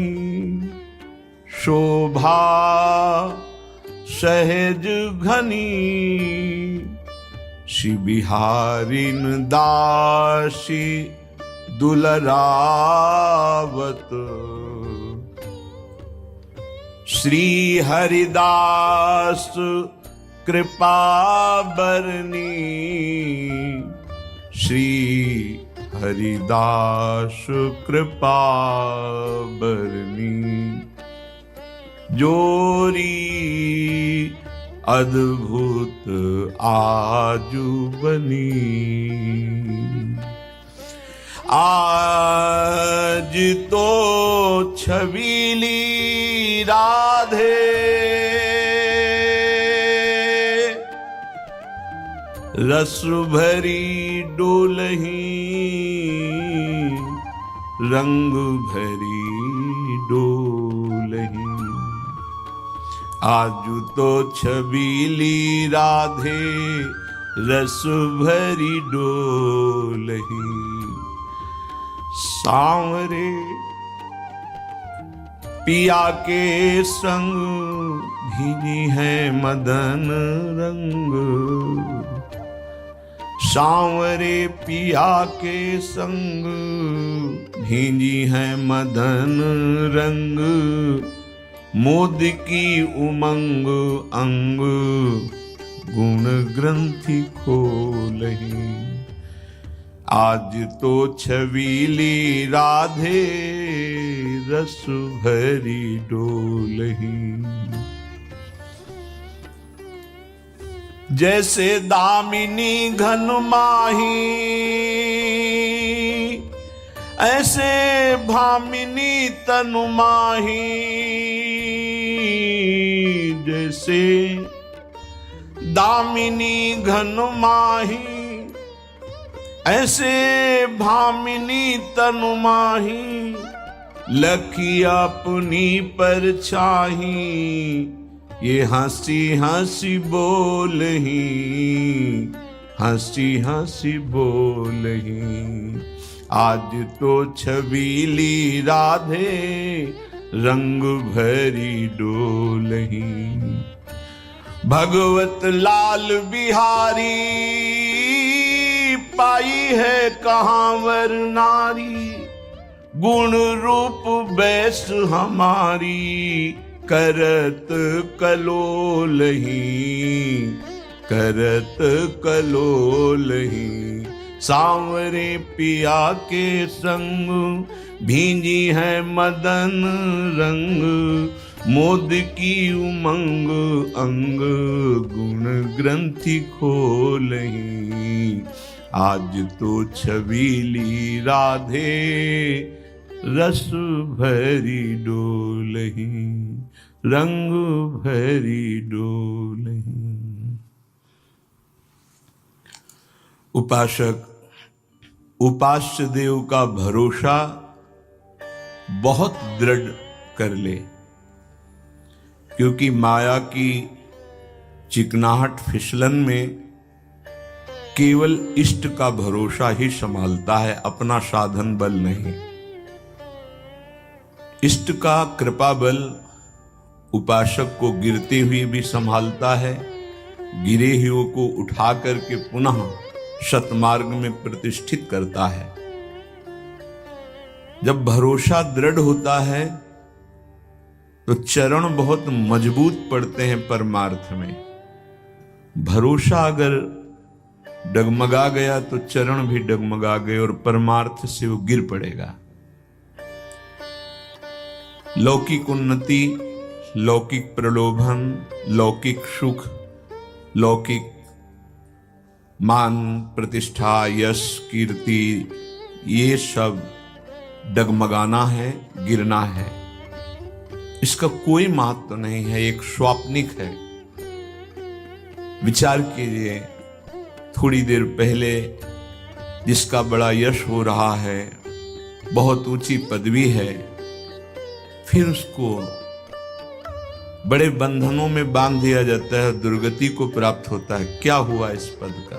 शोभा सहज घनी। श्री बिहारिन दासी दुलरावत, श्री हरिदास कृपा बरनी, श्री हरिदास कृपा बरनी जोरी अद्भुत आजू बनी। आज तो छबीली राधे रस भरी डोलही, रंग भरी डोलही। आज तो छबीली राधे रस भरी डोलही। सांवरे पिया के संग भीनी है मदन रंग, सांवरे पिया के संग भींजी है मदन रंग, मोद की उमंग अंग गुण ग्रंथि खोलहि। आज तो छबीली राधे रस भरी डोलहि। जैसे दामिनी घन माही ऐसे भामिनी तनु माही। जैसे दामिनी घन माही ऐसे भामिनी तनु माही। लखी अपनी परछाई ये हंसी हंसी बोलही, हंसी हंसी बोलही। आज तो छबीली राधे रंग भरी डोलही। भगवत लाल बिहारी पाई है कहाँ वर नारी। गुण रूप बैस हमारी करत कलोलही, करत कलोलही। सांवरे पिया के संग भींजी है मदन रंग, मोद की उमंग अंग गुण ग्रंथि खोलही। आज तो छबीली राधे रस भरी डोलही, रंग भरी डोलही। उपासक उपास्य देव का भरोसा बहुत दृढ़ कर ले, क्योंकि माया की चिकनाहट फिसलन में केवल इष्ट का भरोसा ही संभालता है, अपना साधन बल नहीं। इष्ट का कृपा बल उपासक को गिरते हुए भी संभालता है, गिरे हुए को उठा करके पुनः सतमार्ग में प्रतिष्ठित करता है। जब भरोसा दृढ़ होता है तो चरण बहुत मजबूत पड़ते हैं परमार्थ में। भरोसा अगर डगमगा गया तो चरण भी डगमगा गए और परमार्थ से वो गिर पड़ेगा। लौकिक उन्नति, लौकिक प्रलोभन, लौकिक सुख, लौकिक मान प्रतिष्ठा, यश, कीर्ति, ये सब डगमगाना है, गिरना है। इसका कोई महत्व नहीं है, एक स्वाप्निक है। विचार कीजिए, थोड़ी देर पहले जिसका बड़ा यश हो रहा है, बहुत ऊंची पदवी है, फिर उसको बड़े बंधनों में बांध दिया जाता है, दुर्गति को प्राप्त होता है। क्या हुआ इस पद का?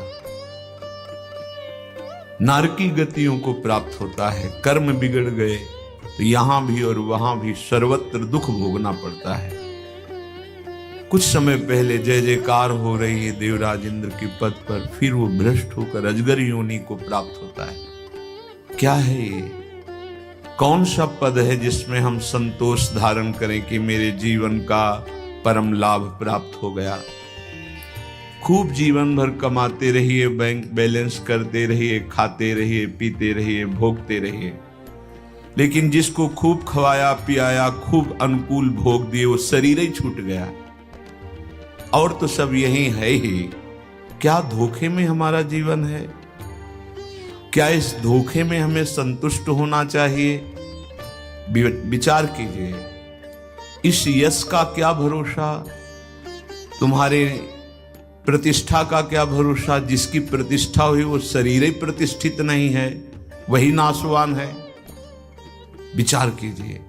नारकी गतियों को प्राप्त होता है। कर्म बिगड़ गए तो यहां भी और वहां भी सर्वत्र दुख भोगना पड़ता है। कुछ समय पहले जय जयकार हो रही है देवराज इंद्र के पद पर, फिर वो भ्रष्ट होकर अजगर योनि को प्राप्त होता है। क्या है ये? कौन सा पद है जिसमें हम संतोष धारण करें कि मेरे जीवन का परम लाभ प्राप्त हो गया? खूब जीवन भर कमाते रहिए, बैंक बैलेंस करते रहिए, खाते रहिए, पीते रहिए, भोगते रहिए, लेकिन जिसको खूब खवाया पियाया, खूब अनुकूल भोग दिए, वो शरीर ही छूट गया और तो सब यही है ही। क्या धोखे में हमारा जीवन है? क्या इस धोखे में हमें संतुष्ट होना चाहिए? विचार कीजिए, इस यश का क्या भरोसा, तुम्हारे प्रतिष्ठा का क्या भरोसा? जिसकी प्रतिष्ठा हुई वो शरीर ही प्रतिष्ठित नहीं है, वही नाशवान है। विचार कीजिए,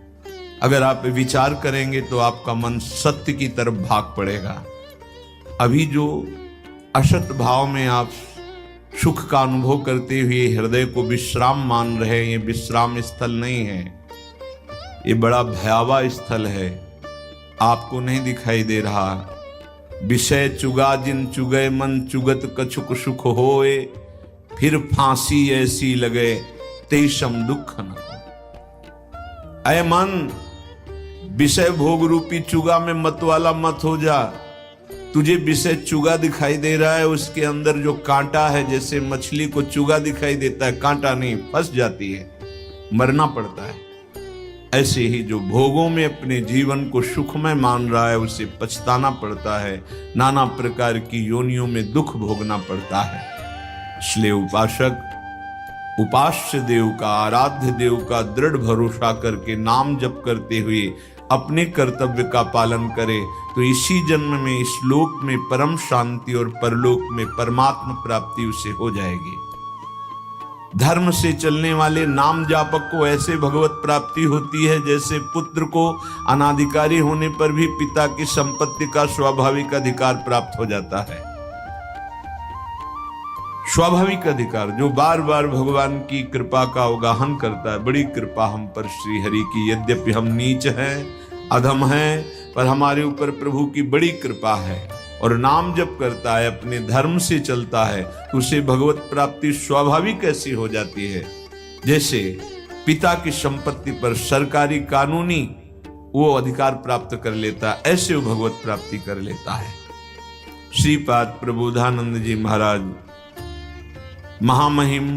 अगर आप विचार करेंगे तो आपका मन सत्य की तरफ भाग पड़ेगा। अभी जो असत भाव में आप सुख का अनुभव करते हुए हृदय को विश्राम मान रहे हैं, ये विश्राम स्थल नहीं है, ये बड़ा भयावह स्थल है। आपको नहीं दिखाई दे रहा। विषय चुगा जिन चुगय मन चुगत कछुक सुख होए, फिर फांसी ऐसी लगे तेषम दुख न हो। अय मन, विषय भोग रूपी चुगा में मत वाला मत हो जा। तुझे विषय चुगा दिखाई दे रहा है, उसके अंदर जो कांटा है, जैसे मछली को चुगा दिखाई देता है, कांटा नहीं, फंस जाती है, मरना पड़ता है। ऐसे ही जो भोगों में अपने जीवन को सुखमय मान रहा है, उसे पछताना पड़ता है, नाना प्रकार की योनियों में दुख भोगना पड़ता है। इसलिए उपासक उपास्य देव का, आराध्य देव का दृढ़ भरोसा करके नाम जप करते हुए अपने कर्तव्य का पालन करे, तो इसी जन्म में इस लोक में परम शांति और परलोक में परमात्मा प्राप्ति उसे हो जाएगी। धर्म से चलने वाले नाम जापक को ऐसे भगवत प्राप्ति होती है जैसे पुत्र को अनाधिकारी होने पर भी पिता की संपत्ति का स्वाभाविक अधिकार प्राप्त हो जाता है। स्वाभाविक अधिकार जो बार बार भगवान की कृपा का अवगाहन करता है। बड़ी कृपा हम पर श्री हरि की, यद्यपि हम नीच हैं, अधम हैं, पर हमारे ऊपर प्रभु की बड़ी कृपा है। और नाम जप करता है, अपने धर्म से चलता है, तो उसे भगवत प्राप्ति स्वाभाविक ऐसी हो जाती है जैसे पिता की संपत्ति पर सरकारी कानूनी वो अधिकार प्राप्त कर लेता है, ऐसे वो भगवत प्राप्ति कर लेता है। श्रीपाद प्रबोधानंद जी महाराज महामहिम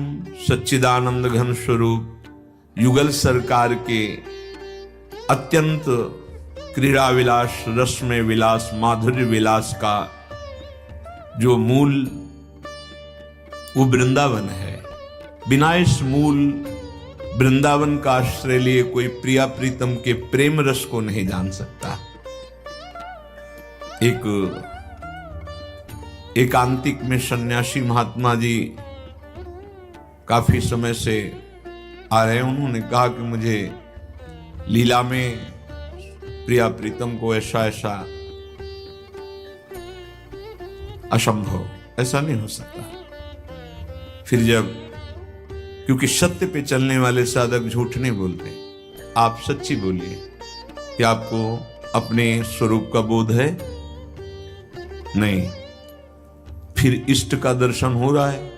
सच्चिदानंद घन स्वरूप युगल सरकार के अत्यंत क्रीड़ा विलास, रसमय विलास, माधुर्य विलास का जो मूल वो वृंदावन है। बिना इस मूल वृंदावन का आश्रय लिए कोई प्रिया प्रीतम के प्रेम रस को नहीं जान सकता। एकांतिक में सन्यासी महात्मा जी काफी समय से आ रहे हैं। उन्होंने कहा कि मुझे लीला में प्रिया प्रीतम को ऐसा ऐसा असंभव, ऐसा नहीं हो सकता। फिर जब, क्योंकि सत्य पे चलने वाले साधक झूठ नहीं बोलते, आप सच्ची बोलिए कि आपको अपने स्वरूप का बोध है। नहीं, फिर इष्ट का दर्शन हो रहा है।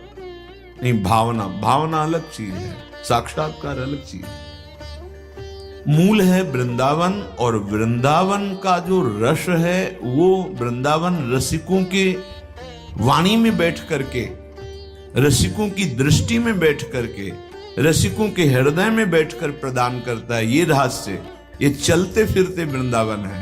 नहीं, भावना अलग चीज है, साक्षात्कार अलग चीज है। मूल है वृंदावन, और वृंदावन का जो रस है वो वृंदावन रसिकों के वाणी में बैठ करके, रसिकों की दृष्टि में बैठ करके, रसिकों के हृदय में बैठकर प्रदान करता है। ये रहस्य, ये चलते फिरते वृंदावन है।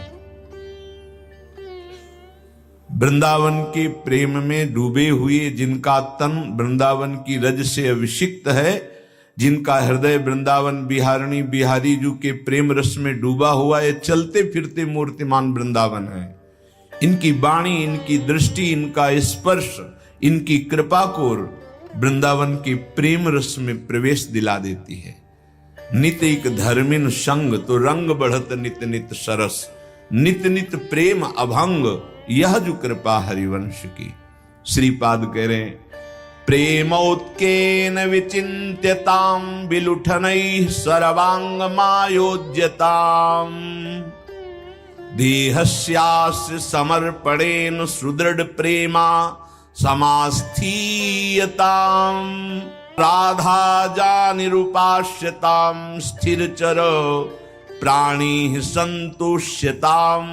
वृंदावन के प्रेम में डूबे हुए, जिनका तन वृंदावन की रज से अभिषिक्त है, जिनका हृदय वृंदावन बिहारिणी बिहारी जी के प्रेम रस में डूबा हुआ है, चलते फिरते मूर्तिमान वृंदावन है। इनकी वाणी, इनकी दृष्टि, इनका स्पर्श, इनकी कृपा को वृंदावन के प्रेम रस में प्रवेश दिला देती है। नित एक धर्मिन संग तो रंग बढ़त नित नित सरस, नित नित प्रेम अभंग यह जो कृपा हरिवंश की। श्रीपाद कह रहे हैं, प्रेमोत्केन विचिन्त्यतां विलुठनैः सर्वांग मायोज्यताम्, देहस्यास्य समर्पणेन सुदृढ़ प्रेमा समास्थीयताम्, राधा जानिरुपास्यतां स्थिरचर प्राणिः संतुष्यताम्,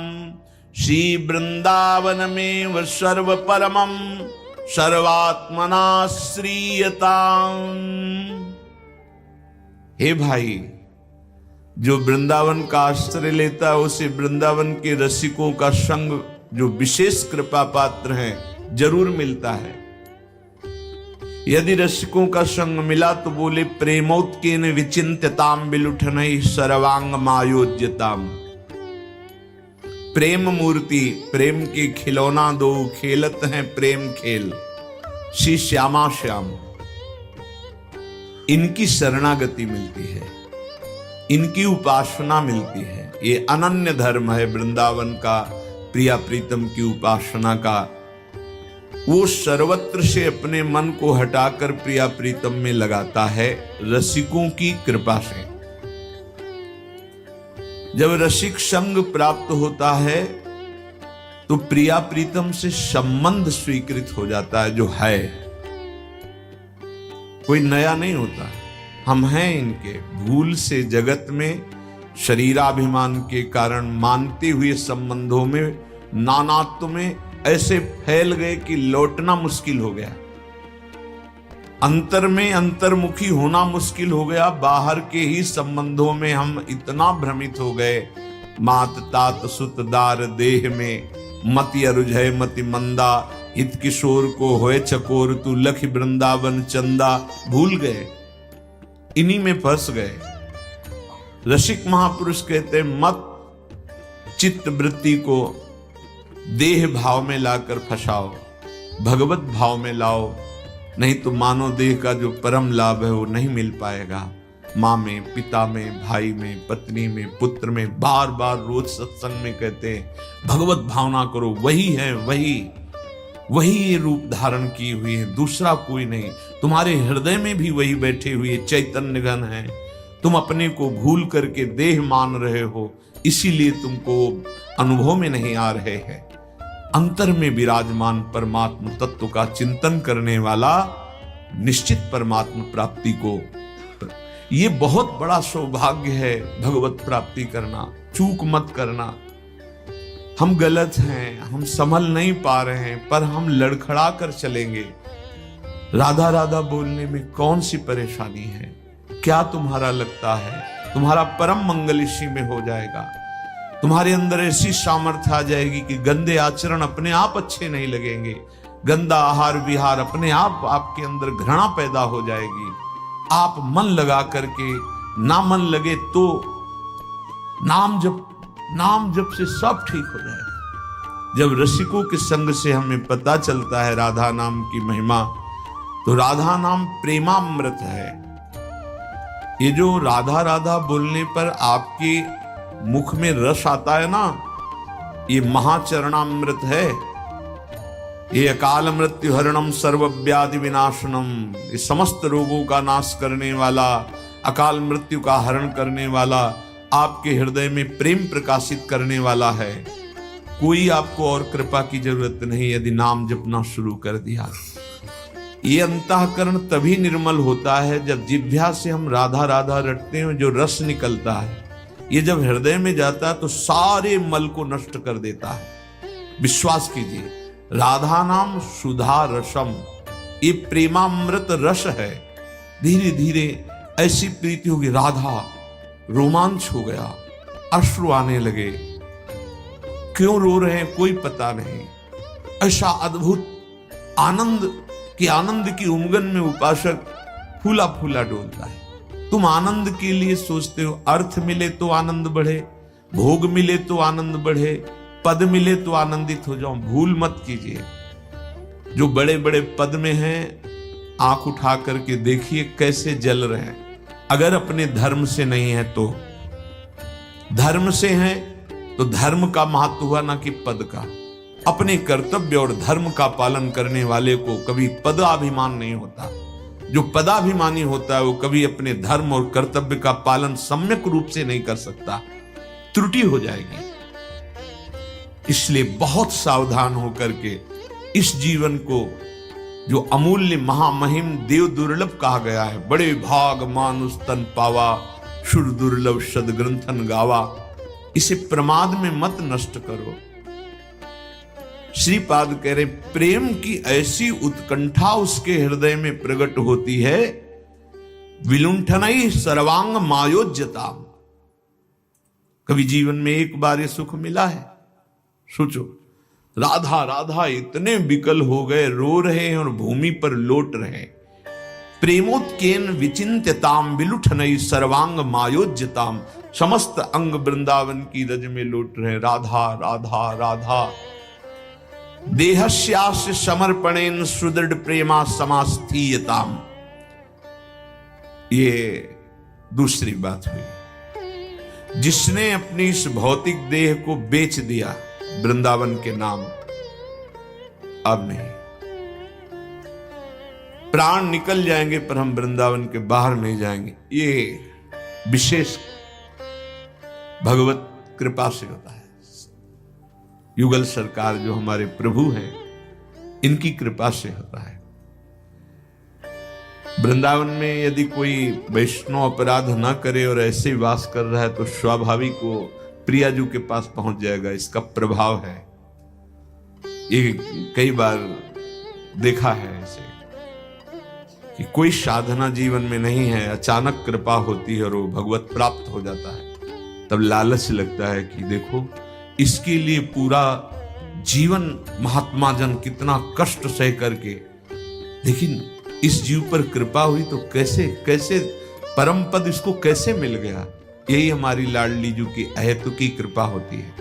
श्री वृंदावन में व सर्व परमम सर्वात्मना श्रीयताम्। हे भाई, जो वृंदावन का आश्रय लेता है उसे वृंदावन के रसिकों का संग, जो विशेष कृपा पात्र हैं, जरूर मिलता है। यदि रसिकों का संग मिला तो बोले प्रेमोत्केन विचिन्त्यताम् विलुठनैः सर्वांग मायोज्यताम्। प्रेम मूर्ति, प्रेम के खिलौना दो खेलत हैं प्रेम खेल, श्री श्यामा श्याम। इनकी शरणागति मिलती है, इनकी उपासना मिलती है। ये अनन्य धर्म है वृंदावन का, प्रिया प्रीतम की उपासना का। वो सर्वत्र से अपने मन को हटाकर प्रिया प्रीतम में लगाता है रसिकों की कृपा से। जब रसिक संग प्राप्त होता है तो प्रिया प्रीतम से संबंध स्वीकृत हो जाता है, जो है कोई नया नहीं होता, हम हैं इनके। भूल से जगत में शरीराभिमान के कारण मानते हुए संबंधों में नानात्व में ऐसे फैल गए कि लौटना मुश्किल हो गया। अंतर में अंतर्मुखी होना मुश्किल हो गया। बाहर के ही संबंधों में हम इतना भ्रमित हो गए। मात तात सुत दार देह में मति अरुझय मति मंदा, हित किशोर को होए चकोर तू लख वृंदावन चंदा। भूल गए, इन्हीं में फंस गए। रसिक महापुरुष कहते मत चित्त वृत्ति को देह भाव में लाकर फंसाओ, भगवत भाव में लाओ, नहीं तो मानव देह का जो परम लाभ है वो नहीं मिल पाएगा। माँ में, पिता में, भाई में, पत्नी में, पुत्र में, बार बार रोज सत्संग में कहते हैं भगवत भावना करो, वही है, वही ये रूप धारण की हुई है, दूसरा कोई नहीं। तुम्हारे हृदय में भी वही बैठे हुए चैतन्य घन है। तुम अपने को भूल करके देह मान रहे हो, इसीलिए तुमको अनुभव में नहीं आ रहे हैं। अंतर में विराजमान परमात्मा तत्व का चिंतन करने वाला निश्चित परमात्मा प्राप्ति को, ये बहुत बड़ा सौभाग्य है भगवत प्राप्ति करना। चूक मत करना। हम गलत हैं, हम संभल नहीं पा रहे हैं, पर हम लड़खड़ा कर चलेंगे। राधा राधा बोलने में कौन सी परेशानी है? क्या तुम्हारा लगता है तुम्हारा परम मंगल इसी में हो जाएगा। तुम्हारे अंदर ऐसी सामर्थ्य आ जाएगी कि गंदे आचरण अपने आप अच्छे नहीं लगेंगे। गंदा आहार विहार अपने आप आपके अंदर घृणा पैदा हो जाएगी। आप मन लगा करके, ना मन लगे तो नाम जप से सब ठीक हो जाएगा। जब रसिकों के संग से हमें पता चलता है राधा नाम की महिमा, तो राधा नाम प्रेमामृत है। ये जो राधा राधा बोलने पर आपके मुख में रस आता है ना, ये महाचरणामृत है। ये अकाल मृत्यु हरणम सर्वव्याधि विनाशनम, ये समस्त रोगों का नाश करने वाला, अकाल मृत्यु का हरण करने वाला, आपके हृदय में प्रेम प्रकाशित करने वाला है। कोई आपको और कृपा की जरूरत नहीं यदि नाम जपना शुरू कर दिया। ये अंतःकरण तभी निर्मल होता है जब जिह्वा से हम राधा राधा रटते हैं। जो रस निकलता है ये जब हृदय में जाता है तो सारे मल को नष्ट कर देता है। विश्वास कीजिए, राधा नाम सुधा रसम, ये प्रेमामृत रस है। धीरे धीरे ऐसी प्रीति होगी, राधा रोमांच हो गया, अश्रु आने लगे। क्यों रो रहे हैं कोई पता नहीं। ऐसा अद्भुत आनंद कि आनंद की उमगन में उपासक फूला फूला डोलता है। तुम आनंद के लिए सोचते हो, अर्थ मिले तो आनंद बढ़े, भोग मिले तो आनंद बढ़े, पद मिले तो आनंदित हो जाओ। भूल मत कीजिए। जो बड़े बड़े पद में हैं, आंख उठा करके देखिए कैसे जल रहे हैं। अगर अपने धर्म से नहीं है तो, धर्म से हैं तो धर्म का महत्व हुआ ना कि पद का। अपने कर्तव्य और धर्म का पालन करने वाले को कभी पदाभिमान नहीं होता। जो पदाभिमानी होता है वो कभी अपने धर्म और कर्तव्य का पालन सम्यक रूप से नहीं कर सकता, त्रुटि हो जाएगी। इसलिए बहुत सावधान होकर के इस जीवन को, जो अमूल्य महामहिम देव दुर्लभ कहा गया है, बड़े भाग मानुष तन पावा, शुर दुर्लभ सदग्रंथन गावा, इसे प्रमाद में मत नष्ट करो। श्रीपाद कह रहे प्रेम की ऐसी उत्कंठा उसके हृदय में प्रकट होती है, विलुंठनई सर्वांग मायोज्यता। कभी जीवन में एक बार ये सुख मिला है? सोचो, राधा राधा इतने विकल हो गए, रो रहे हैं और भूमि पर लौट रहे हैं। प्रेमोत्केन विचिंत्यताम विलुठनई सर्वांग मायोज्यताम, समस्त अंग वृंदावन की रज में लौट रहे। राधा राधा राधा देहस्यास्य समर्पणेन सुदृढ़ प्रेमा समास्थीयताम। ये दूसरी बात हुई। जिसने अपनी इस भौतिक देह को बेच दिया वृंदावन के नाम, अब नहीं। प्राण निकल जाएंगे पर हम वृंदावन के बाहर नहीं जाएंगे। ये विशेष भगवत कृपा से होता है। युगल सरकार जो हमारे प्रभु हैं, इनकी कृपा से होता है। वृंदावन में यदि कोई वैष्णव अपराध ना करे और ऐसे ही वास कर रहा है तो स्वाभाविक वो प्रियाजू के पास पहुंच जाएगा। इसका प्रभाव है, ये कई बार देखा है ऐसे कि कोई साधना जीवन में नहीं है, अचानक कृपा होती है और वो भगवत प्राप्त हो जाता है। तब लालच लगता है कि देखो इसके लिए पूरा जीवन महात्मा जन कितना कष्ट सह करके, लेकिन इस जीव पर कृपा हुई तो कैसे कैसे परम पद इसको कैसे मिल गया। यही हमारी लाडली जू की अहेतु की कृपा होती है।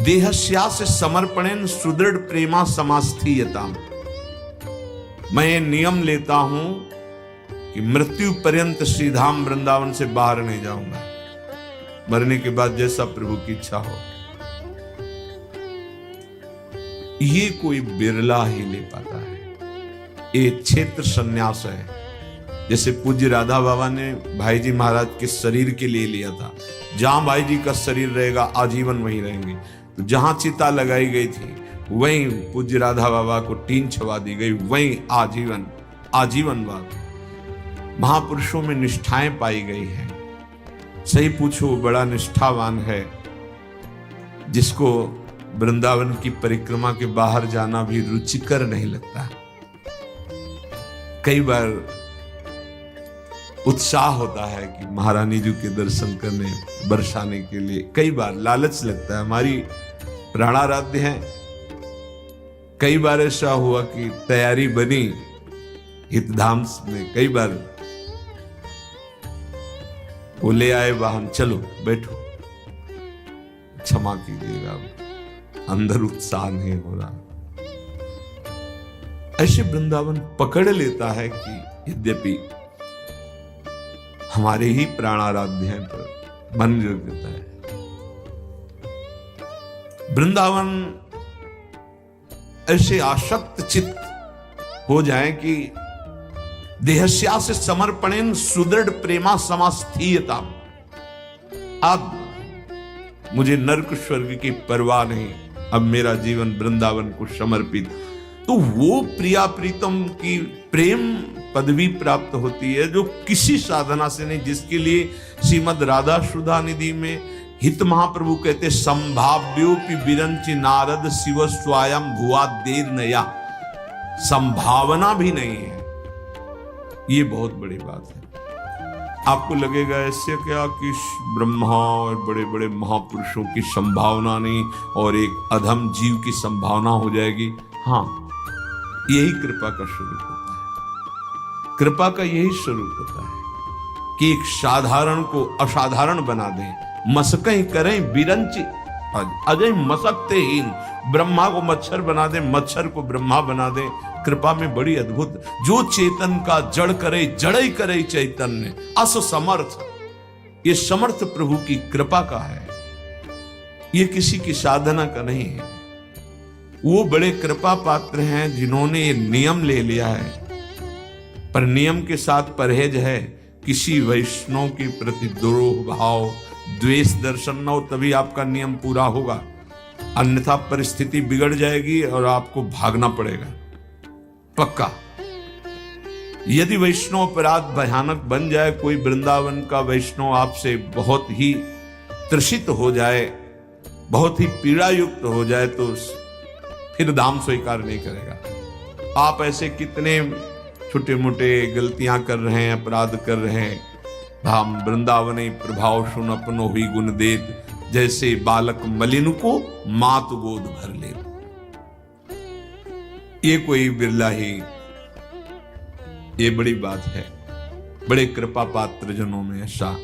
देहस्या से समर्पणेन सुदृढ़ प्रेमा समास्थीयता। मैं नियम लेता हूं कि मृत्यु पर्यंत श्रीधाम वृंदावन से बाहर नहीं जाऊंगा, मरने के बाद जैसा प्रभु की इच्छा हो। ये कोई बिरला ही ले पाता है। ये क्षेत्र संन्यास है। जैसे पूज्य राधा बाबा ने भाई जी महाराज के शरीर के लिए लिया था, जहां भाई जी का शरीर रहेगा आजीवन वहीं रहेंगे। तो जहां चिता लगाई गई थी वहीं पूज्य राधा बाबा को टीन छवा दी गई, वहीं आजीवन आजीवनवाद। महापुरुषों में निष्ठाएं पाई गई है। सही पूछो, बड़ा निष्ठावान है जिसको वृंदावन की परिक्रमा के बाहर जाना भी रुचिकर नहीं लगता। कई बार उत्साह होता है कि महारानी जी के दर्शन करने बरसाने के लिए, कई बार लालच लगता है। हमारी प्राणाराध्य है। कई बार ऐसा हुआ कि तैयारी बनी हितधाम में, कई बार वो ले आए वाहन, चलो बैठो, क्षमा कीजिएगा अंदर उत्साह नहीं हो रहा। ऐसे वृंदावन पकड़ लेता है कि यद्यपि हमारे ही प्राणाराध्य हैं पर मन जुड़ देता है। वृंदावन ऐसे आसक्त चित्त हो जाए कि देहस्या से समर्पणेन सुदृढ़ प्रेमा समास्थीयता। अब मुझे नरक स्वर्ग की परवाह नहीं, अब मेरा जीवन वृंदावन को समर्पित। तो वो प्रिया प्रीतम की प्रेम पदवी प्राप्त होती है जो किसी साधना से नहीं, जिसके लिए श्रीमद् राधा सुधा निधि में हित महाप्रभु कहते संभाव्योपि विरंचि नारद शिव स्वयं भुआ देर नया। संभावना भी नहीं है, ये बहुत बड़ी बात है। आपको लगेगा ऐसे क्या कि ब्रह्मा और बड़े बड़े महापुरुषों की संभावना नहीं और एक अधम जीव की संभावना हो जाएगी। हाँ, यही कृपा का स्वरूप होता है। कृपा का यही स्वरूप होता है कि एक साधारण को असाधारण बना दें, मसकें करें बिरंची अजय मसकते हीन। ब्रह्मा को मच्छर बना दे, मच्छर को ब्रह्मा बना दे। कृपा में बड़ी अद्भुत, जो चेतन का जड़ करे जड़ करे चैतन्य अस समर्थ। ये समर्थ प्रभु की कृपा का है, ये किसी की साधना का नहीं है। वो बड़े कृपा पात्र हैं जिन्होंने ये नियम ले लिया है, पर नियम के साथ परहेज है। किसी वैष्णव के प्रति द्रोह भाव द्वेष दर्शन न हो, तभी आपका नियम पूरा होगा, अन्यथा परिस्थिति बिगड़ जाएगी और आपको भागना पड़ेगा पक्का। यदि वैष्णव अपराध भयानक बन जाए, कोई वृंदावन का वैष्णव आपसे बहुत ही त्रसित हो जाए, बहुत ही पीड़ा युक्त हो जाए, तो फिर दाम स्वीकार नहीं करेगा। आप ऐसे कितने छोटे मोटे गलतियां कर रहे हैं, अपराध कर रहे हैं। धाम वृंदावने प्रभाव सुन अपनो हुई गुण देत, जैसे बालक मलिन को मात गोद भर ले। ये कोई बिरला ही, ये बड़ी बात है। बड़े कृपा पात्र जनों में ऐसा।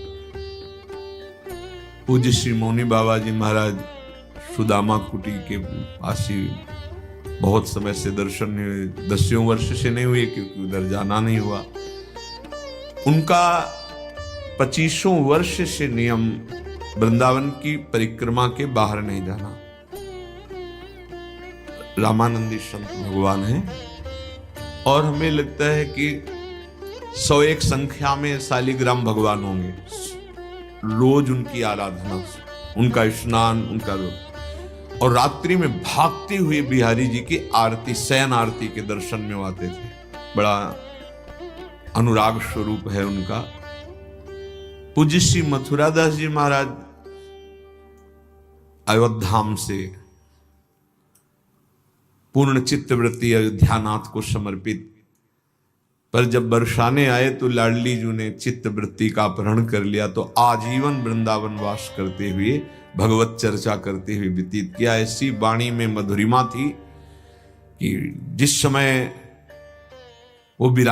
पूज्य श्री मौनी बाबा जी महाराज सुदामा कुटी के पास ही बहुत समय से दर्शन नहीं हुए, 10 वर्ष से नहीं हुए क्योंकि उधर जाना नहीं हुआ। उनका 25 वर्ष से नियम वृंदावन की परिक्रमा के बाहर नहीं जाना। रामानंदी संत भगवान है और हमें लगता है कि 101 संख्या में शालिग्राम भगवान होंगे। रोज उनकी आराधना, उनका स्नान, उनका रोज, और रात्रि में भागते हुए बिहारी जी की आरती, शयन आरती के दर्शन में आते थे। बड़ा अनुराग स्वरूप है उनका। पूज्य श्री मथुरादास जी महाराज अयोध्याम से पूर्ण चित्तवृत्ति अयोध्यानाथ को समर्पित, पर जब बरसाने आए तो लाडली जी ने चित्तवृत्ति का अपहरण कर लिया, तो आजीवन वृंदावन वास करते हुए भगवत चर्चा करते हुए व्यतीत किया। ऐसी वाणी में मधुरिमा थी कि जिस समय वो विराज